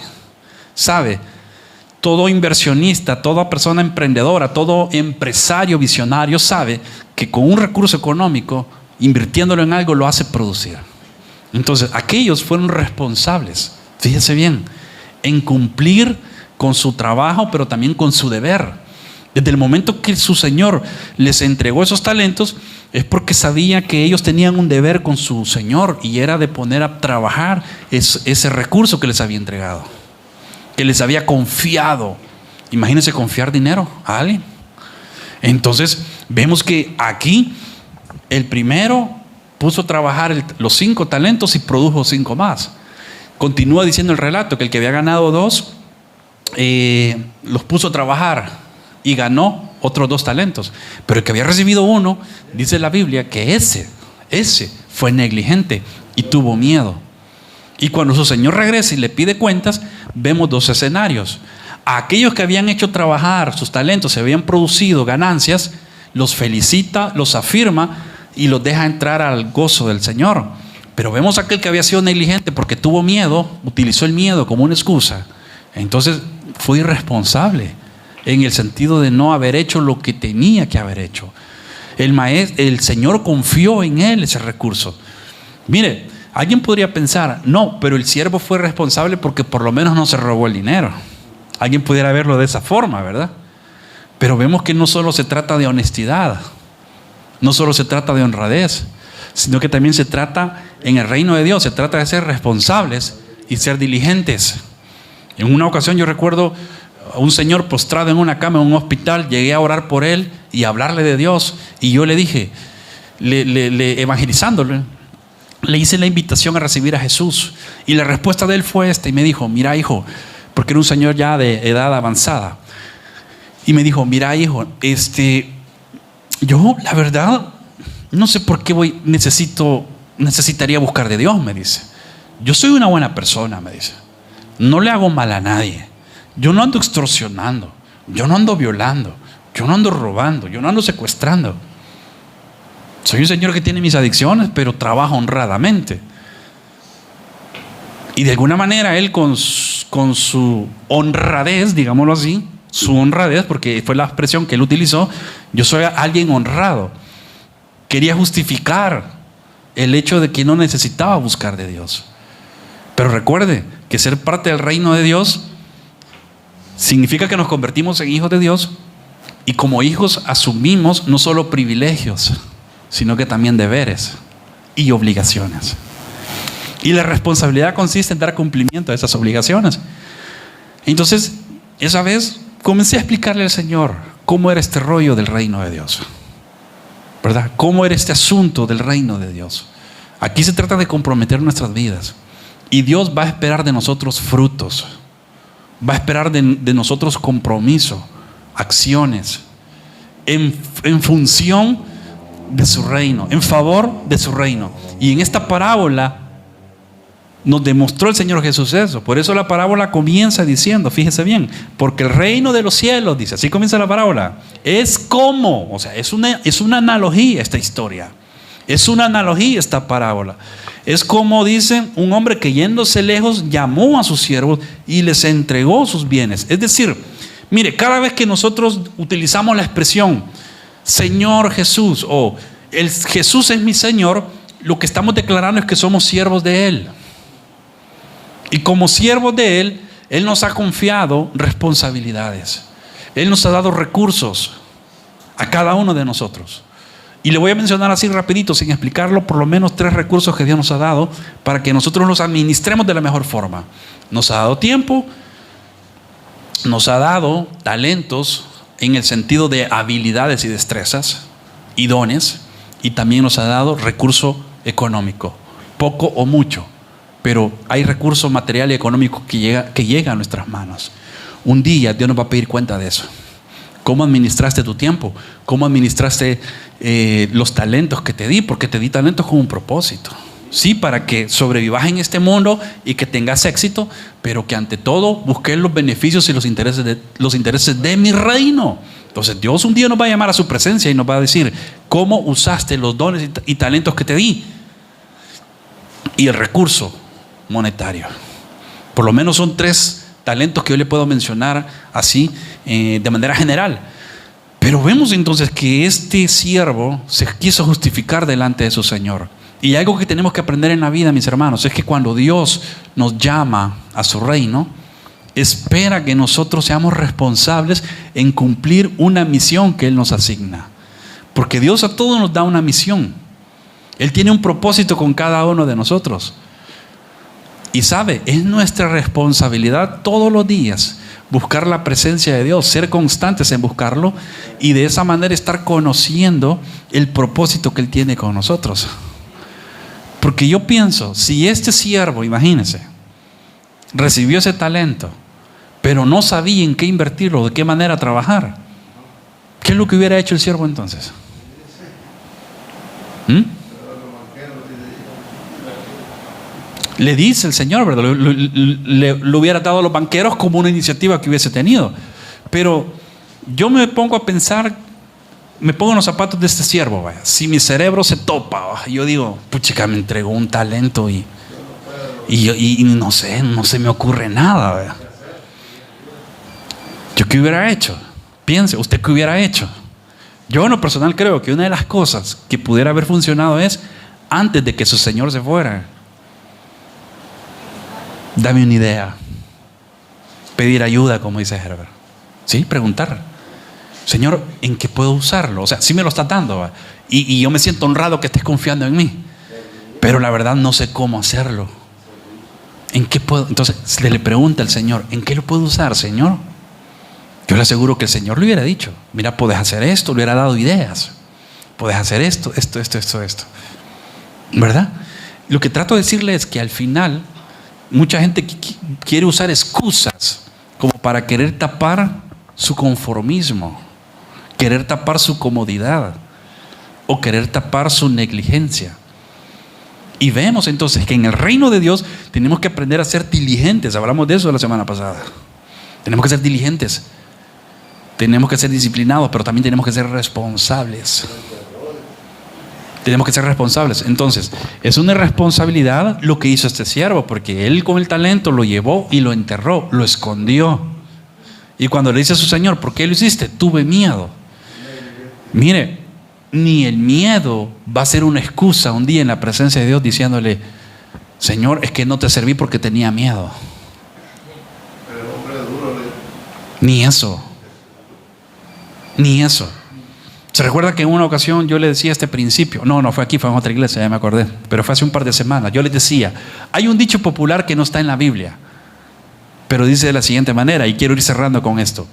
Todo inversionista, toda persona emprendedora, todo empresario visionario sabe que con un recurso económico, invirtiéndolo en algo, lo hace producir. Entonces, aquellos fueron responsables, fíjense bien, en cumplir con su trabajo, pero también con su deber. Desde el momento que su Señor les entregó esos talentos, es porque sabía que ellos tenían un deber con su Señor, y era de poner a trabajar ese recurso que les había entregado, que les había confiado. Imagínense confiar dinero a alguien. Entonces vemos que aquí el primero puso a trabajar los 5 talentos y produjo 5 más. Continúa diciendo el relato que el que había ganado 2 los puso a trabajar y ganó otros 2 talentos. Pero el que había recibido 1, dice la Biblia que ese fue negligente y tuvo miedo. Y cuando su Señor regresa y le pide cuentas, vemos 2 escenarios. A aquellos que habían hecho trabajar sus talentos, se habían producido ganancias, los felicita, los afirma y los deja entrar al gozo del Señor. Pero vemos a aquel que había sido negligente porque tuvo miedo, utilizó el miedo como una excusa. Entonces fue irresponsable en el sentido de no haber hecho lo que tenía que haber hecho. El Señor confió en él ese recurso. Mire, alguien podría pensar, no, pero el siervo fue responsable porque por lo menos no se robó el dinero. Alguien pudiera verlo de esa forma, ¿verdad? Pero vemos que no solo se trata de honestidad, no solo se trata de honradez, sino que también se trata, en el reino de Dios, se trata de ser responsables y ser diligentes. En una ocasión yo recuerdo a un señor postrado en una cama en un hospital, llegué a orar por él y a hablarle de Dios, y yo le dije, evangelizándole, le hice la invitación a recibir a Jesús, y la respuesta de él fue esta, y me dijo, mira hijo, porque era un señor ya de edad avanzada, y me dijo, mira hijo, yo la verdad no sé por qué necesitaría buscar de Dios, me dice. Yo soy una buena persona, me dice. No le hago mal a nadie. Yo no ando extorsionando. Yo no ando violando. Yo no ando robando. Yo no ando secuestrando. Soy un señor que tiene mis adicciones, pero trabaja honradamente. Y de alguna manera él con su honradez, digámoslo así, su honradez, porque fue la expresión que él utilizó, yo soy alguien honrado. Quería justificar el hecho de que no necesitaba buscar de Dios. Pero recuerde que ser parte del reino de Dios significa que nos convertimos en hijos de Dios, y como hijos asumimos no solo privilegios, sino que también deberes y obligaciones. Y la responsabilidad consiste en dar cumplimiento a esas obligaciones. Entonces, esa vez comencé a explicarle al Señor cómo era este rollo del reino de Dios, ¿verdad? ¿Cómo era este asunto del reino de Dios? Aquí se trata de comprometer nuestras vidas. Y Dios va a esperar de nosotros frutos. Va a esperar de nosotros compromiso, acciones, en función de su reino, en favor de su reino. Y en esta parábola nos demostró el Señor Jesús eso. Por eso la parábola comienza diciendo, fíjese bien, porque el reino de los cielos, dice, así comienza la parábola, es como, o sea, es una analogía esta historia. Es una analogía esta parábola. Es como dice un hombre que yéndose lejos llamó a sus siervos y les entregó sus bienes. Es decir, mire, cada vez que nosotros utilizamos la expresión Señor Jesús o Jesús es mi Señor, lo que estamos declarando es que somos siervos de Él. Y como siervos de Él, Él nos ha confiado responsabilidades. Él nos ha dado recursos a cada uno de nosotros. Y le voy a mencionar así rapidito, sin explicarlo, por lo menos 3 recursos que Dios nos ha dado para que nosotros los administremos de la mejor forma. Nos ha dado tiempo, nos ha dado talentos en el sentido de habilidades y destrezas y dones, y también nos ha dado recurso económico, poco o mucho, pero hay recurso material y económico que llega a nuestras manos. Un día Dios nos va a pedir cuenta de eso. ¿Cómo administraste tu tiempo? ¿Cómo administraste los talentos que te di? Porque te di talentos con un propósito. Sí, para que sobrevivas en este mundo y que tengas éxito, pero que ante todo busques los beneficios y los intereses de mi reino. Entonces Dios un día nos va a llamar a su presencia y nos va a decir cómo usaste los dones y talentos que te di. Y el recurso monetario. Por lo menos son 3 talentos que yo le puedo mencionar así de manera general. Pero vemos entonces que este siervo se quiso justificar delante de su Señor. Y algo que tenemos que aprender en la vida, mis hermanos, es que cuando Dios nos llama a su reino, espera que nosotros seamos responsables en cumplir una misión que Él nos asigna. Porque Dios a todos nos da una misión. Él tiene un propósito con cada uno de nosotros. Y sabe, es nuestra responsabilidad todos los días buscar la presencia de Dios, ser constantes en buscarlo y de esa manera estar conociendo el propósito que Él tiene con nosotros. Porque yo pienso, si este siervo, imagínense, recibió ese talento, pero no sabía en qué invertirlo, de qué manera trabajar, ¿qué es lo que hubiera hecho el siervo entonces? Le dice el Señor, ¿verdad? Le hubiera dado a los banqueros como una iniciativa que hubiese tenido. Pero yo me pongo a pensar, me pongo en los zapatos de este siervo, vaya. Si mi cerebro se topa, yo digo, puchica, me entregó un talento y no sé, no se me ocurre nada, vaya. ¿Yo qué hubiera hecho? Piense, ¿usted qué hubiera hecho? Yo en lo personal creo que una de las cosas que pudiera haber funcionado es, antes de que su señor se fuera, dame una idea, pedir ayuda, como dice Herbert. Sí, preguntar, Señor, ¿en qué puedo usarlo? O sea, sí me lo estás dando, ¿va? Y yo me siento honrado que estés confiando en mí, pero la verdad no sé cómo hacerlo. ¿En qué puedo? Entonces le pregunta al Señor, ¿en qué lo puedo usar, Señor? Yo le aseguro que el Señor le hubiera dicho, mira, puedes hacer esto, le hubiera dado ideas. Puedes hacer esto, ¿verdad? Lo que trato de decirle es que al final mucha gente quiere usar excusas como para querer tapar su conformismo, querer tapar su comodidad o querer tapar su negligencia. Y vemos entonces que en el reino de Dios tenemos que aprender a ser diligentes. Hablamos de eso la semana pasada. Tenemos que ser diligentes. Tenemos que ser disciplinados, pero también tenemos que ser responsables. Tenemos que ser responsables. Entonces, es una irresponsabilidad lo que hizo este siervo, porque él con el talento lo llevó y lo enterró, lo escondió. Y cuando le dice a su señor, ¿por qué lo hiciste? Tuve miedo. Mire, ni el miedo va a ser una excusa un día en la presencia de Dios diciéndole, Señor, es que no te serví porque tenía miedo. Ni eso. Ni eso. ¿Se recuerda que en una ocasión yo le decía este principio? No fue aquí, fue en otra iglesia, ya me acordé. Pero fue hace un par de semanas. Yo les decía, hay un dicho popular que no está en la Biblia, pero dice de la siguiente manera, y quiero ir cerrando con esto.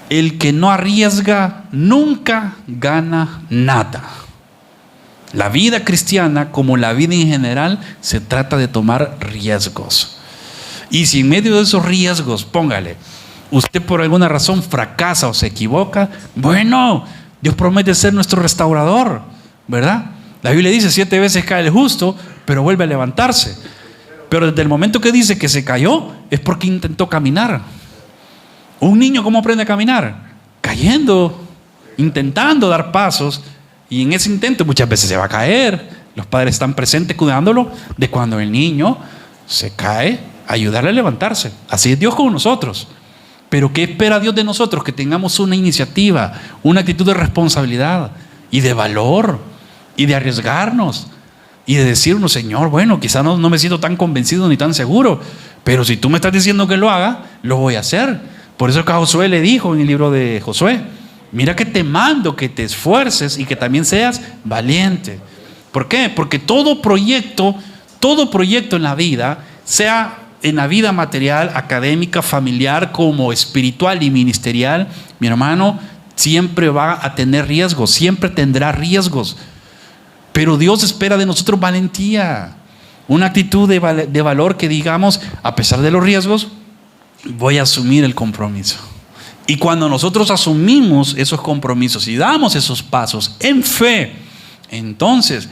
El que no arriesga nunca gana nada. La vida cristiana, como la vida en general, se trata de tomar riesgos. Y si en medio de esos riesgos, póngale, usted por alguna razón fracasa o se equivoca, bueno, Dios promete ser nuestro restaurador, ¿verdad? La Biblia dice 7 veces cae el justo, pero vuelve a levantarse. Pero desde el momento que dice que se cayó, es porque intentó caminar. Un niño, ¿cómo aprende a caminar? Cayendo, intentando dar pasos, y en ese intento muchas veces se va a caer. Los padres están presentes cuidándolo de cuando el niño se cae, ayudarle a levantarse. Así es Dios con nosotros. Pero ¿qué espera Dios de nosotros? Que tengamos una iniciativa, una actitud de responsabilidad y de valor y de arriesgarnos y de decirnos, Señor, bueno, quizás no me siento tan convencido ni tan seguro, pero si tú me estás diciendo que lo haga, lo voy a hacer. Por eso que Josué le dijo en el libro de Josué, mira que te mando que te esfuerces y que también seas valiente. ¿Por qué? Porque todo proyecto en la vida, sea en la vida material, académica, familiar, como espiritual y ministerial, mi hermano, siempre va a tener riesgos, siempre tendrá riesgos. Pero Dios espera de nosotros valentía, una actitud de valor que digamos, a pesar de los riesgos, voy a asumir el compromiso. Y cuando nosotros asumimos esos compromisos y damos esos pasos en fe, entonces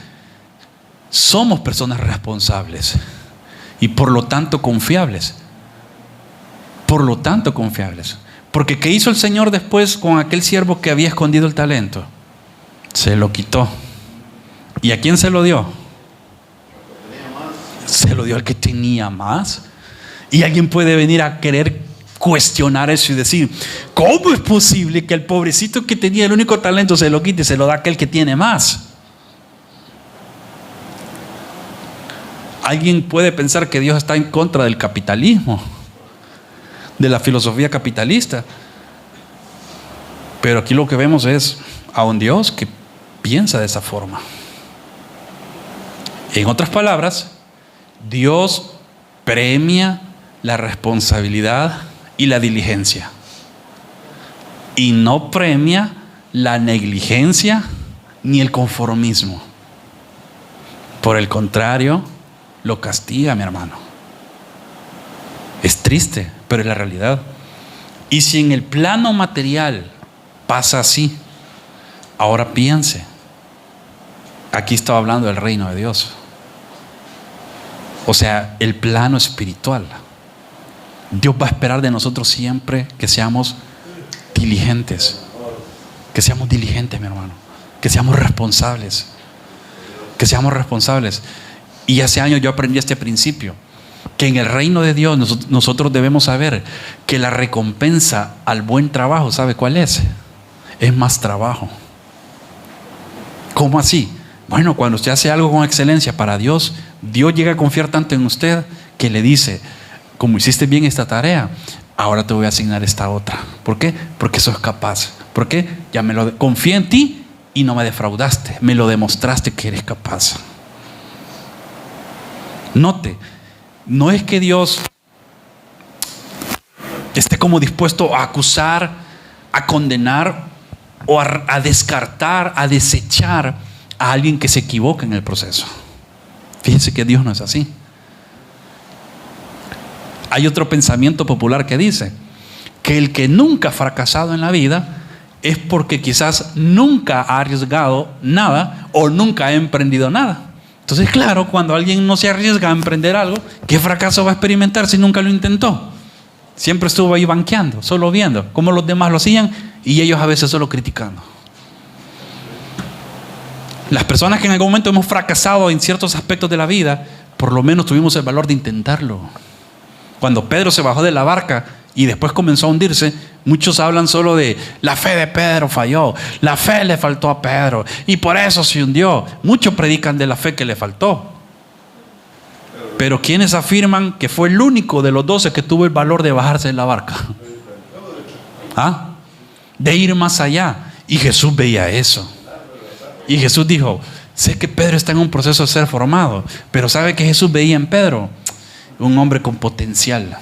somos personas responsables. Y por lo tanto confiables. Porque ¿qué hizo el Señor después con aquel siervo que había escondido el talento? Se lo quitó. ¿Y a quién se lo dio? Se lo dio al que tenía más. Y alguien puede venir a querer cuestionar eso y decir, ¿cómo es posible que el pobrecito que tenía el único talento se lo quite y se lo da a aquel que tiene más? Alguien puede pensar que Dios está en contra del capitalismo, de la filosofía capitalista. Pero aquí lo que vemos es a un Dios que piensa de esa forma. En otras palabras, Dios premia la responsabilidad y la diligencia. Y no premia la negligencia ni el conformismo. Por el contrario, lo castiga, mi hermano. Es triste, pero es la realidad. Y si en el plano material pasa así, ahora piense, aquí estaba hablando del reino de Dios. O sea, el plano espiritual. Dios va a esperar de nosotros siempre que seamos diligentes. Que seamos diligentes, mi hermano. Que seamos responsables. Que seamos responsables. Y hace años yo aprendí este principio, que en el reino de Dios nosotros debemos saber que la recompensa al buen trabajo, ¿sabe cuál es? es más trabajo. ¿Cómo así? Bueno, cuando usted hace algo con excelencia para Dios, Dios llega a confiar tanto en usted que le dice, como hiciste bien esta tarea, ahora te voy a asignar esta otra. ¿Por qué? Porque sos capaz. ¿Por qué? Confié en ti y no me defraudaste. Me lo demostraste que eres capaz. Note, no es que Dios esté como dispuesto a acusar, a condenar o a descartar, a desechar a alguien que se equivoca en el proceso. Fíjense que Dios no es así. Hay otro pensamiento popular que dice que el que nunca ha fracasado en la vida es porque quizás nunca ha arriesgado nada o nunca ha emprendido nada. Entonces, claro, cuando alguien no se arriesga a emprender algo, ¿qué fracaso va a experimentar si nunca lo intentó? Siempre estuvo ahí banqueando, solo viendo cómo los demás lo hacían y ellos a veces solo criticando. Las personas que en algún momento hemos fracasado en ciertos aspectos de la vida, por lo menos tuvimos el valor de intentarlo. Cuando Pedro se bajó de la barca y después comenzó a hundirse, muchos hablan solo de la fe de Pedro falló, la fe le faltó a Pedro y por eso se hundió. Muchos predican de la fe que le faltó. Pero ¿quiénes afirman que fue el único de los 12 que tuvo el valor de bajarse de la barca? ¿Ah? De ir más allá. Y Jesús veía eso. Y Jesús dijo, sé que Pedro está en un proceso de ser formado, pero ¿sabe qué Jesús veía en Pedro? Un hombre con potencial.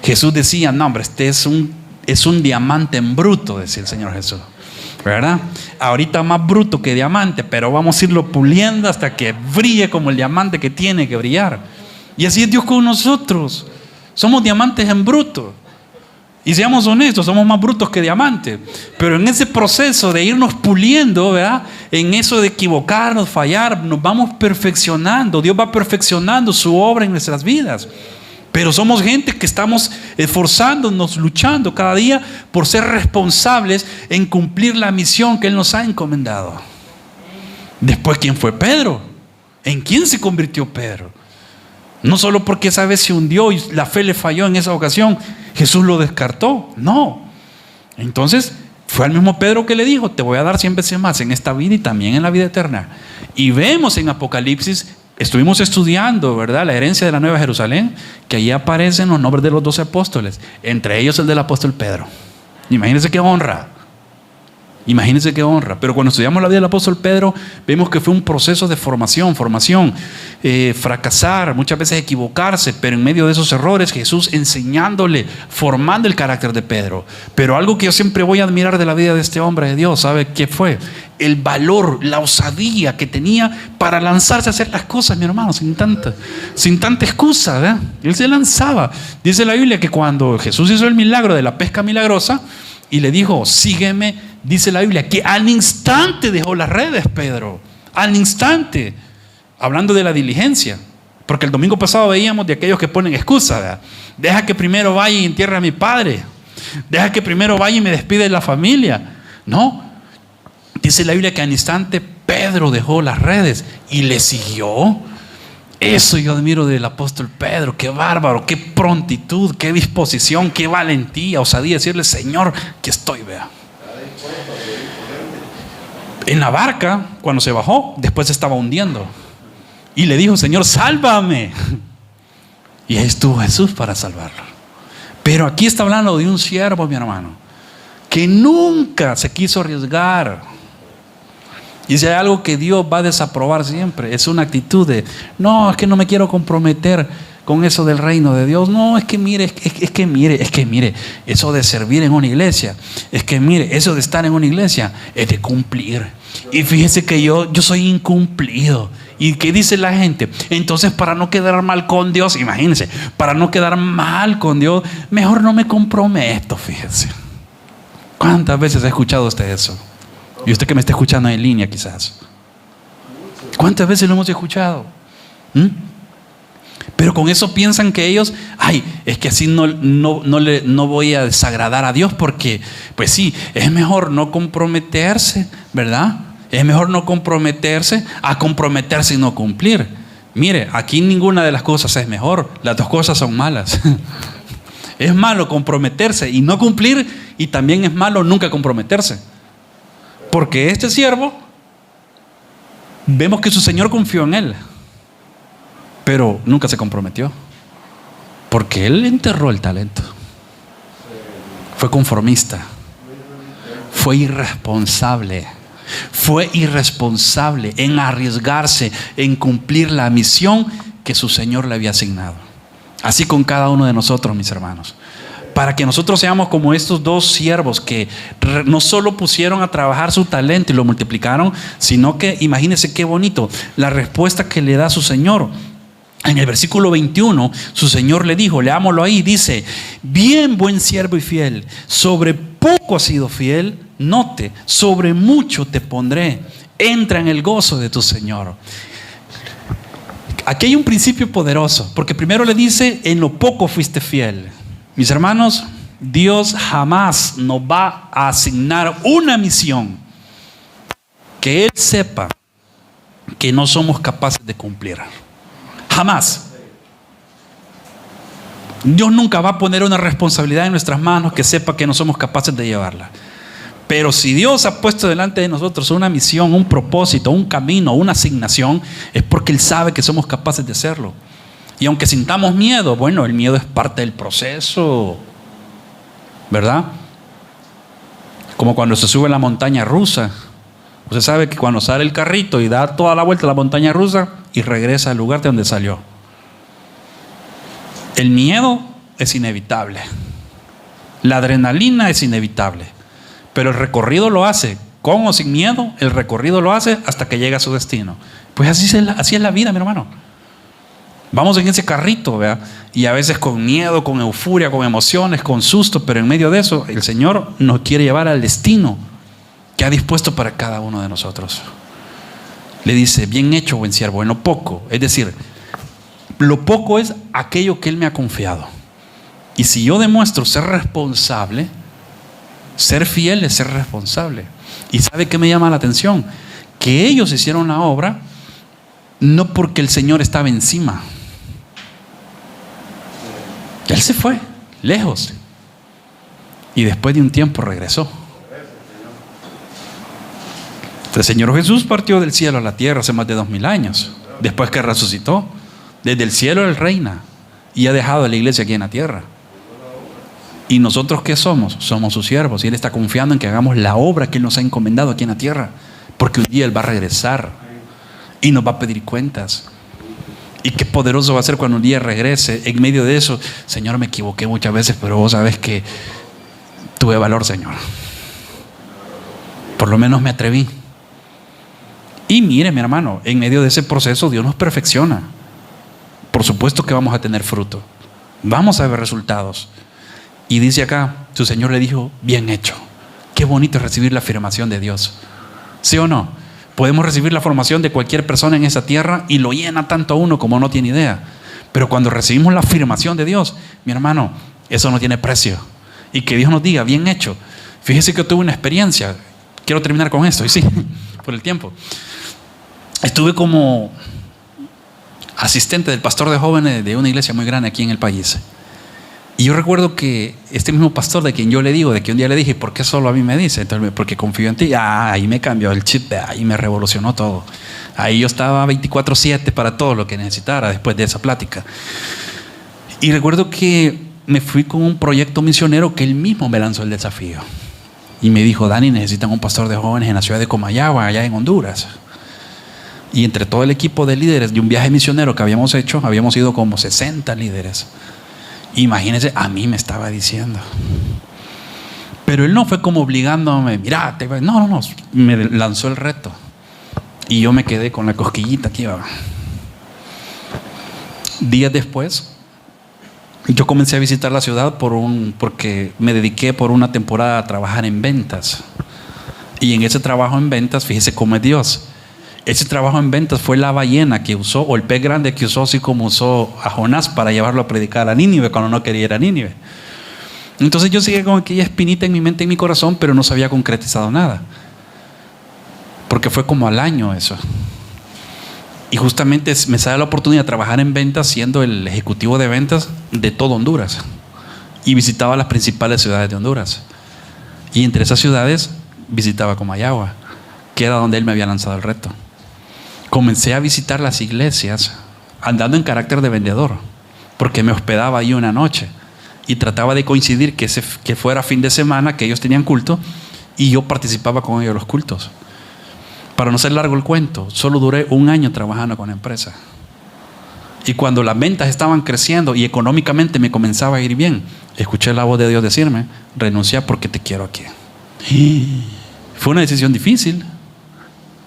Jesús decía, no hombre, este es un diamante en bruto, decía el Señor Jesús, ¿verdad? Ahorita más bruto que diamante, pero vamos a irlo puliendo hasta que brille como el diamante que tiene que brillar. Y así es Dios con nosotros. Somos diamantes en bruto. Y seamos honestos, somos más brutos que diamantes. Pero en ese proceso de irnos puliendo, ¿verdad? En eso de equivocarnos, fallar, nos vamos perfeccionando. Dios va perfeccionando su obra en nuestras vidas. Pero somos gente que estamos esforzándonos, luchando cada día por ser responsables en cumplir la misión que Él nos ha encomendado. Después, ¿quién fue Pedro? ¿En quién se convirtió Pedro? No solo porque esa vez se hundió y la fe le falló en esa ocasión, Jesús lo descartó. No. Entonces, fue al mismo Pedro que le dijo, te voy a dar 100 veces más en esta vida y también en la vida eterna. Y vemos en Apocalipsis, estuvimos estudiando, ¿verdad?, la herencia de la Nueva Jerusalén, que allí aparecen los nombres de los 12 apóstoles, entre ellos el del apóstol Pedro. Imagínense qué honra. Imagínense qué honra. Pero cuando estudiamos la vida del apóstol Pedro, vemos que fue un proceso de formación, fracasar, muchas veces equivocarse, pero en medio de esos errores Jesús enseñándole, formando el carácter de Pedro. Pero algo que yo siempre voy a admirar de la vida de este hombre de Dios, ¿sabe qué fue? El valor, la osadía que tenía para lanzarse a hacer las cosas, mi hermano, sin tanta excusa, ¿verdad? Él se lanzaba. Dice la Biblia que cuando Jesús hizo el milagro de la pesca milagrosa y le dijo, sígueme, dice la Biblia que al instante dejó las redes, Pedro. Al instante. Hablando de la diligencia. Porque el domingo pasado veíamos de aquellos que ponen excusa, ¿verdad? Deja que primero vaya y entierre a mi padre. Deja que primero vaya y me despide de la familia. No. Dice la Biblia que al instante Pedro dejó las redes y le siguió. Eso yo admiro del apóstol Pedro. Qué bárbaro, qué prontitud, qué disposición, qué valentía, osadía decirle, Señor, que estoy, vea. En la barca, cuando se bajó, después se estaba hundiendo. Y le dijo, Señor, sálvame. Y ahí estuvo Jesús para salvarlo. Pero aquí está hablando de un siervo, mi hermano, que nunca se quiso arriesgar. Y si hay algo que Dios va a desaprobar siempre, es una actitud de, no, es que no me quiero comprometer con eso del reino de Dios. No, es que mire, eso de servir en una iglesia, es que mire, eso de estar en una iglesia, es de cumplir. Y fíjese que yo soy incumplido. ¿Y qué dice la gente? Entonces, para no quedar mal con Dios, imagínense, para no quedar mal con Dios, mejor no me comprometo, fíjense. ¿Cuántas veces ha escuchado usted eso? Y usted que me está escuchando en línea quizás. ¿Cuántas veces lo hemos escuchado? Pero con eso piensan que ellos, es que así no voy a desagradar a Dios porque, pues sí, es mejor no comprometerse, ¿verdad? Es mejor no comprometerse a comprometerse y no cumplir. Mire, aquí ninguna de las cosas es mejor. Las dos cosas son malas. Es malo comprometerse y no cumplir, y también es malo nunca comprometerse. Porque este siervo, vemos que su señor confió en él, pero nunca se comprometió. Porque él enterró el talento. Fue conformista. Fue irresponsable. Fue irresponsable en arriesgarse, en cumplir la misión que su Señor le había asignado. Así con cada uno de nosotros, mis hermanos. Para que nosotros seamos como estos dos siervos que no solo pusieron a trabajar su talento y lo multiplicaron, sino que, imagínense qué bonito, la respuesta que le da su Señor. En el versículo 21, su Señor le dijo, leámoslo ahí, dice: bien, buen siervo y fiel, sobre poco has sido fiel, note, sobre mucho te pondré, entra en el gozo de tu Señor. Aquí hay un principio poderoso, porque primero le dice, en lo poco fuiste fiel. Mis hermanos, Dios jamás nos va a asignar una misión que Él sepa que no somos capaces de cumplir. Jamás. Dios nunca va a poner una responsabilidad en nuestras manos que sepa que no somos capaces de llevarla. Pero si Dios ha puesto delante de nosotros una misión, un propósito, un camino, una asignación, es porque Él sabe que somos capaces de hacerlo. Y aunque sintamos miedo, bueno, el miedo es parte del proceso, ¿verdad? Como cuando se sube a la montaña rusa. Usted sabe que cuando sale el carrito y da toda la vuelta a la montaña rusa y regresa al lugar de donde salió. El miedo es inevitable. La adrenalina es inevitable. Pero el recorrido lo hace con o sin miedo. El recorrido lo hace hasta que llega a su destino. Pues así es la vida, mi hermano. Vamos en ese carrito, ¿verdad? Y a veces con miedo, con euforia, con emociones, con susto. Pero en medio de eso, el Señor nos quiere llevar al destino que ha dispuesto para cada uno de nosotros. Le dice: bien hecho, buen siervo, en lo poco. Es decir, lo poco es aquello que Él me ha confiado. Y si yo demuestro ser responsable, ser fiel es ser responsable. ¿Y sabe qué me llama la atención? Que ellos hicieron la obra no porque el Señor estaba encima. Él se fue lejos y después de un tiempo regresó. El Señor Jesús partió del cielo a la tierra hace más de 2000 años. Después que resucitó, desde el cielo Él reina y ha dejado a la iglesia aquí en la tierra. ¿Y nosotros qué somos? Somos sus siervos, y Él está confiando en que hagamos la obra que Él nos ha encomendado aquí en la tierra, porque un día Él va a regresar y nos va a pedir cuentas. Y qué poderoso va a ser cuando un día regrese. En medio de eso: Señor, me equivoqué muchas veces, pero vos sabés que tuve valor, Señor. Por lo menos me atreví. Y mire, mi hermano, en medio de ese proceso Dios nos perfecciona. Por supuesto que vamos a tener fruto, vamos a ver resultados. Y dice acá, su Señor le dijo: bien hecho. Qué bonito es recibir la afirmación de Dios. ¿Sí o no? Podemos recibir la formación de cualquier persona en esa tierra y lo llena tanto a uno como no tiene idea. Pero cuando recibimos la afirmación de Dios, mi hermano, eso no tiene precio. Y que Dios nos diga: bien hecho. Fíjese que yo tuve una experiencia. Quiero terminar con esto, y sí, por el tiempo. Estuve como asistente del pastor de jóvenes de una iglesia muy grande aquí en el país. Y yo recuerdo que este mismo pastor, de quien yo le digo, de que un día le dije: ¿por qué solo a mí me dice? Entonces, porque confío en ti. Ahí me cambió el chip, ahí me revolucionó todo. Ahí yo estaba 24/7 para todo lo que necesitara después de esa plática. Y recuerdo que me fui con un proyecto misionero que él mismo me lanzó el desafío. Y me dijo: Dani, necesitan un pastor de jóvenes en la ciudad de Comayagua, allá en Honduras. Y entre todo el equipo de líderes de un viaje misionero que habíamos hecho, habíamos ido como 60 líderes. Imagínense, a mí me estaba diciendo. Pero él no fue como obligándome: mira, no, me lanzó el reto. Y yo me quedé con la cosquillita aquí. Días después, yo comencé a visitar la ciudad porque me dediqué por una temporada a trabajar en ventas. Y en ese trabajo en ventas, fíjese cómo es Dios. Ese trabajo en ventas fue la ballena que usó, o el pez grande que usó, así como usó a Jonás para llevarlo a predicar a Nínive cuando no quería ir a Nínive. Entonces yo seguía con aquella espinita en mi mente y en mi corazón, pero no se había concretizado nada. Porque fue como al año eso. Y justamente me sale la oportunidad de trabajar en ventas, siendo el ejecutivo de ventas de todo Honduras. Y visitaba las principales ciudades de Honduras. Y entre esas ciudades visitaba Comayagua. que era donde Él me había lanzado el reto. Comencé a visitar las iglesias andando en carácter de vendedor, porque me hospedaba ahí una noche y trataba de coincidir que fuera fin de semana, que ellos tenían culto, y yo participaba con ellos en los cultos. Para no ser largo el cuento, solo duré 1 año trabajando con la empresa. Y cuando las ventas estaban creciendo y económicamente me comenzaba a ir bien, escuché la voz de Dios decirme: renuncia porque te quiero aquí. Y fue una decisión difícil,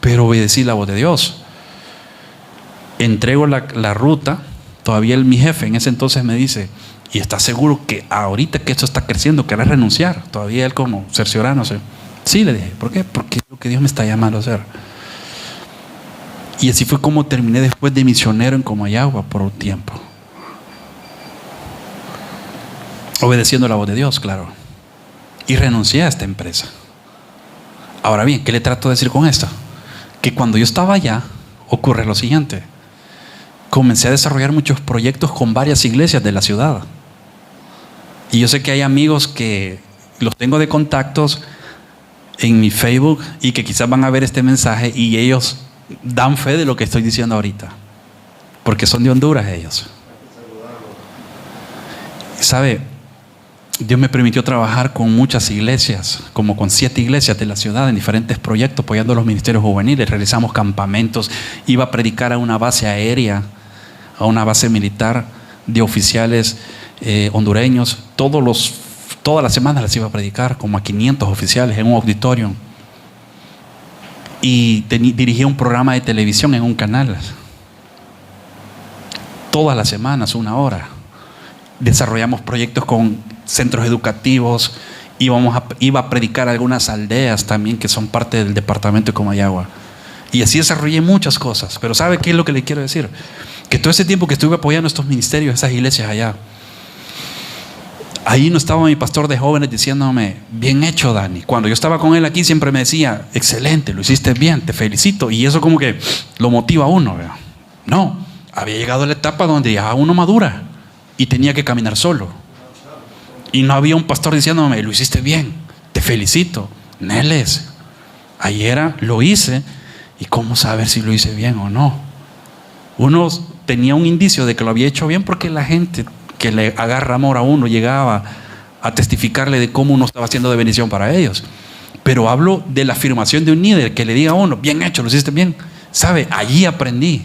pero obedecí la voz de Dios. Entrego la ruta. Todavía mi jefe en ese entonces me dice: ¿y estás seguro que ahorita que esto está creciendo querés renunciar? Todavía él como cerciorándose. Sí, le dije. ¿Por qué? Porque es lo que Dios me está llamando a hacer. Y así fue como terminé después de misionero en Comayagua por un tiempo. Obedeciendo la voz de Dios, claro. Y renuncié a esta empresa. Ahora bien, ¿qué le trato de decir con esto? Que cuando yo estaba allá, ocurre lo siguiente. Comencé a desarrollar muchos proyectos con varias iglesias de la ciudad. Y yo sé que hay amigos que los tengo de contactos en mi Facebook y que quizás van a ver este mensaje y ellos dan fe de lo que estoy diciendo ahorita, porque son de Honduras ellos. ¿Sabe? Dios me permitió trabajar con muchas iglesias, como con 7 iglesias de la ciudad en diferentes proyectos, apoyando a los ministerios juveniles. Realizamos campamentos, iba a predicar a una base aérea, a una base militar de oficiales hondureños. Todas las semanas les iba a predicar como a 500 oficiales en un auditorio. Y dirigía un programa de televisión en un canal. Todas las semanas, 1 hora. Desarrollamos proyectos con centros educativos. Iba a predicar a algunas aldeas también que son parte del departamento de Comayagua. Y así desarrollé muchas cosas. Pero ¿sabe qué es lo que le quiero decir? Que todo ese tiempo que estuve apoyando estos ministerios, esas iglesias allá, ahí no estaba mi pastor de jóvenes diciéndome: bien hecho, Dani. Cuando yo estaba con él aquí siempre me decía: excelente, lo hiciste bien, te felicito. Y eso como que lo motiva a uno, ¿verdad? No, había llegado a la etapa donde ya uno madura y tenía que caminar solo. Y no había un pastor diciéndome: lo hiciste bien, te felicito. Neles, ayer lo hice, y cómo saber si lo hice bien o no. Uno tenía un indicio de que lo había hecho bien porque la gente que le agarra amor a uno llegaba a testificarle de cómo uno estaba haciendo de bendición para ellos. Pero hablo de la afirmación de un líder que le diga a uno: bien hecho, lo hiciste bien. ¿Sabe? Allí aprendí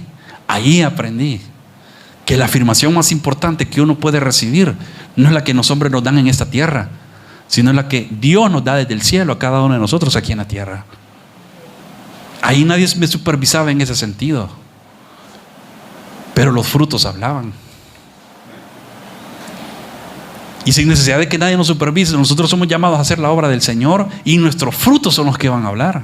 que la afirmación más importante que uno puede recibir no es la que los hombres nos dan en esta tierra, sino la que Dios nos da desde el cielo a cada uno de nosotros aquí en la tierra. Ahí nadie me supervisaba en ese sentido, pero los frutos hablaban. Y sin necesidad de que nadie nos supervise, nosotros somos llamados a hacer la obra del Señor, y nuestros frutos son los que van a hablar.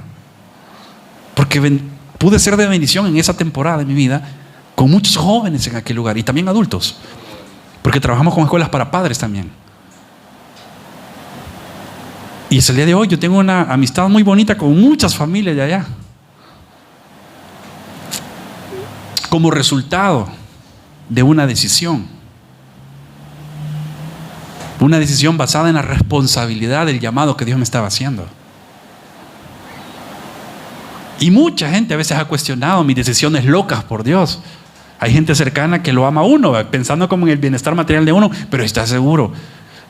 Porque pude ser de bendición en esa temporada de mi vida con muchos jóvenes en aquel lugar, y también adultos, porque trabajamos con escuelas para padres también. Y hasta el día de hoy yo tengo una amistad muy bonita con muchas familias de allá, como resultado de una decisión basada en la responsabilidad del llamado que Dios me estaba haciendo. Y mucha gente a veces ha cuestionado mis decisiones locas por Dios. Hay gente cercana que lo ama a uno, pensando como en el bienestar material de uno, pero está seguro.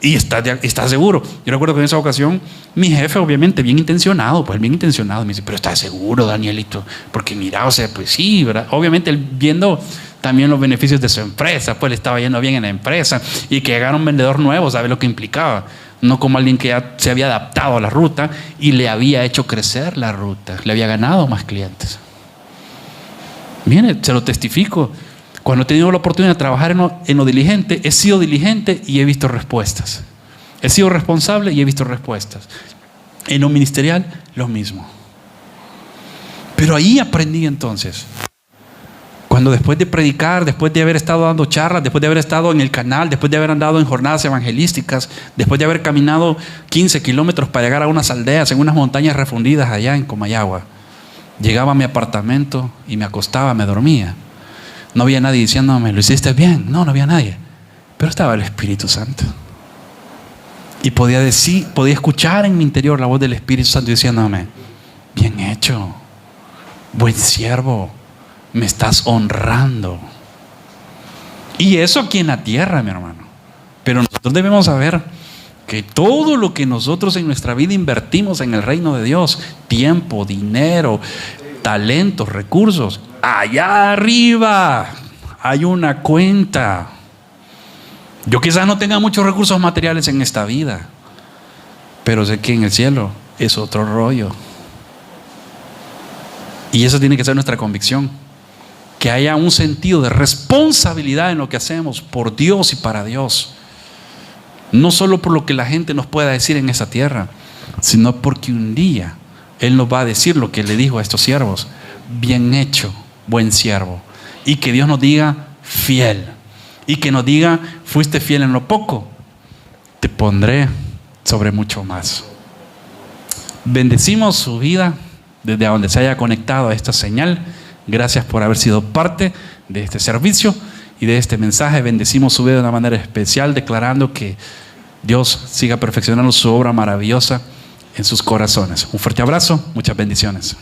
Y está seguro. Yo recuerdo que en esa ocasión mi jefe, obviamente bien intencionado, me dice: pero ¿estás seguro, Danielito? Porque mira, o sea, pues sí, ¿verdad? Obviamente él viendo también los beneficios de su empresa, pues le estaba yendo bien en la empresa, y que llegara un vendedor nuevo, sabe lo que implicaba. No como alguien que ya se había adaptado a la ruta y le había hecho crecer la ruta, le había ganado más clientes. Mire, se lo testifico. Cuando he tenido la oportunidad de trabajar en lo diligente, he sido diligente y he visto respuestas. He sido responsable y he visto respuestas. En lo ministerial, lo mismo. Pero ahí aprendí entonces. Cuando después de predicar, después de haber estado dando charlas, después de haber estado en el canal, después de haber andado en jornadas evangelísticas, después de haber caminado 15 kilómetros para llegar a unas aldeas, en unas montañas refundidas allá en Comayagua, llegaba a mi apartamento y me acostaba, me dormía. No había nadie diciéndome: lo hiciste bien. No había nadie. Pero estaba el Espíritu Santo. Y podía escuchar en mi interior la voz del Espíritu Santo diciéndome: bien hecho. buen siervo, me estás honrando. Y eso aquí en la tierra, mi hermano. Pero nosotros debemos saber que todo lo que nosotros en nuestra vida invertimos en el reino de Dios, tiempo, dinero, talentos, recursos, allá arriba hay una cuenta. Yo quizás no tenga muchos recursos materiales en esta vida, pero sé que en el cielo es otro rollo. Y eso tiene que ser nuestra convicción. Que haya un sentido de responsabilidad en lo que hacemos por Dios y para Dios. No solo por lo que la gente nos pueda decir en esa tierra, sino porque un día Él nos va a decir lo que le dijo a estos siervos: bien hecho, buen siervo. Y que Dios nos diga fiel. Y que nos diga: fuiste fiel en lo poco, te pondré sobre mucho más. Bendecimos su vida desde donde se haya conectado a esta señal. Gracias por haber sido parte de este servicio y de este mensaje. Bendecimos su vida de una manera especial, declarando que Dios siga perfeccionando su obra maravillosa en sus corazones. Un fuerte abrazo, muchas bendiciones.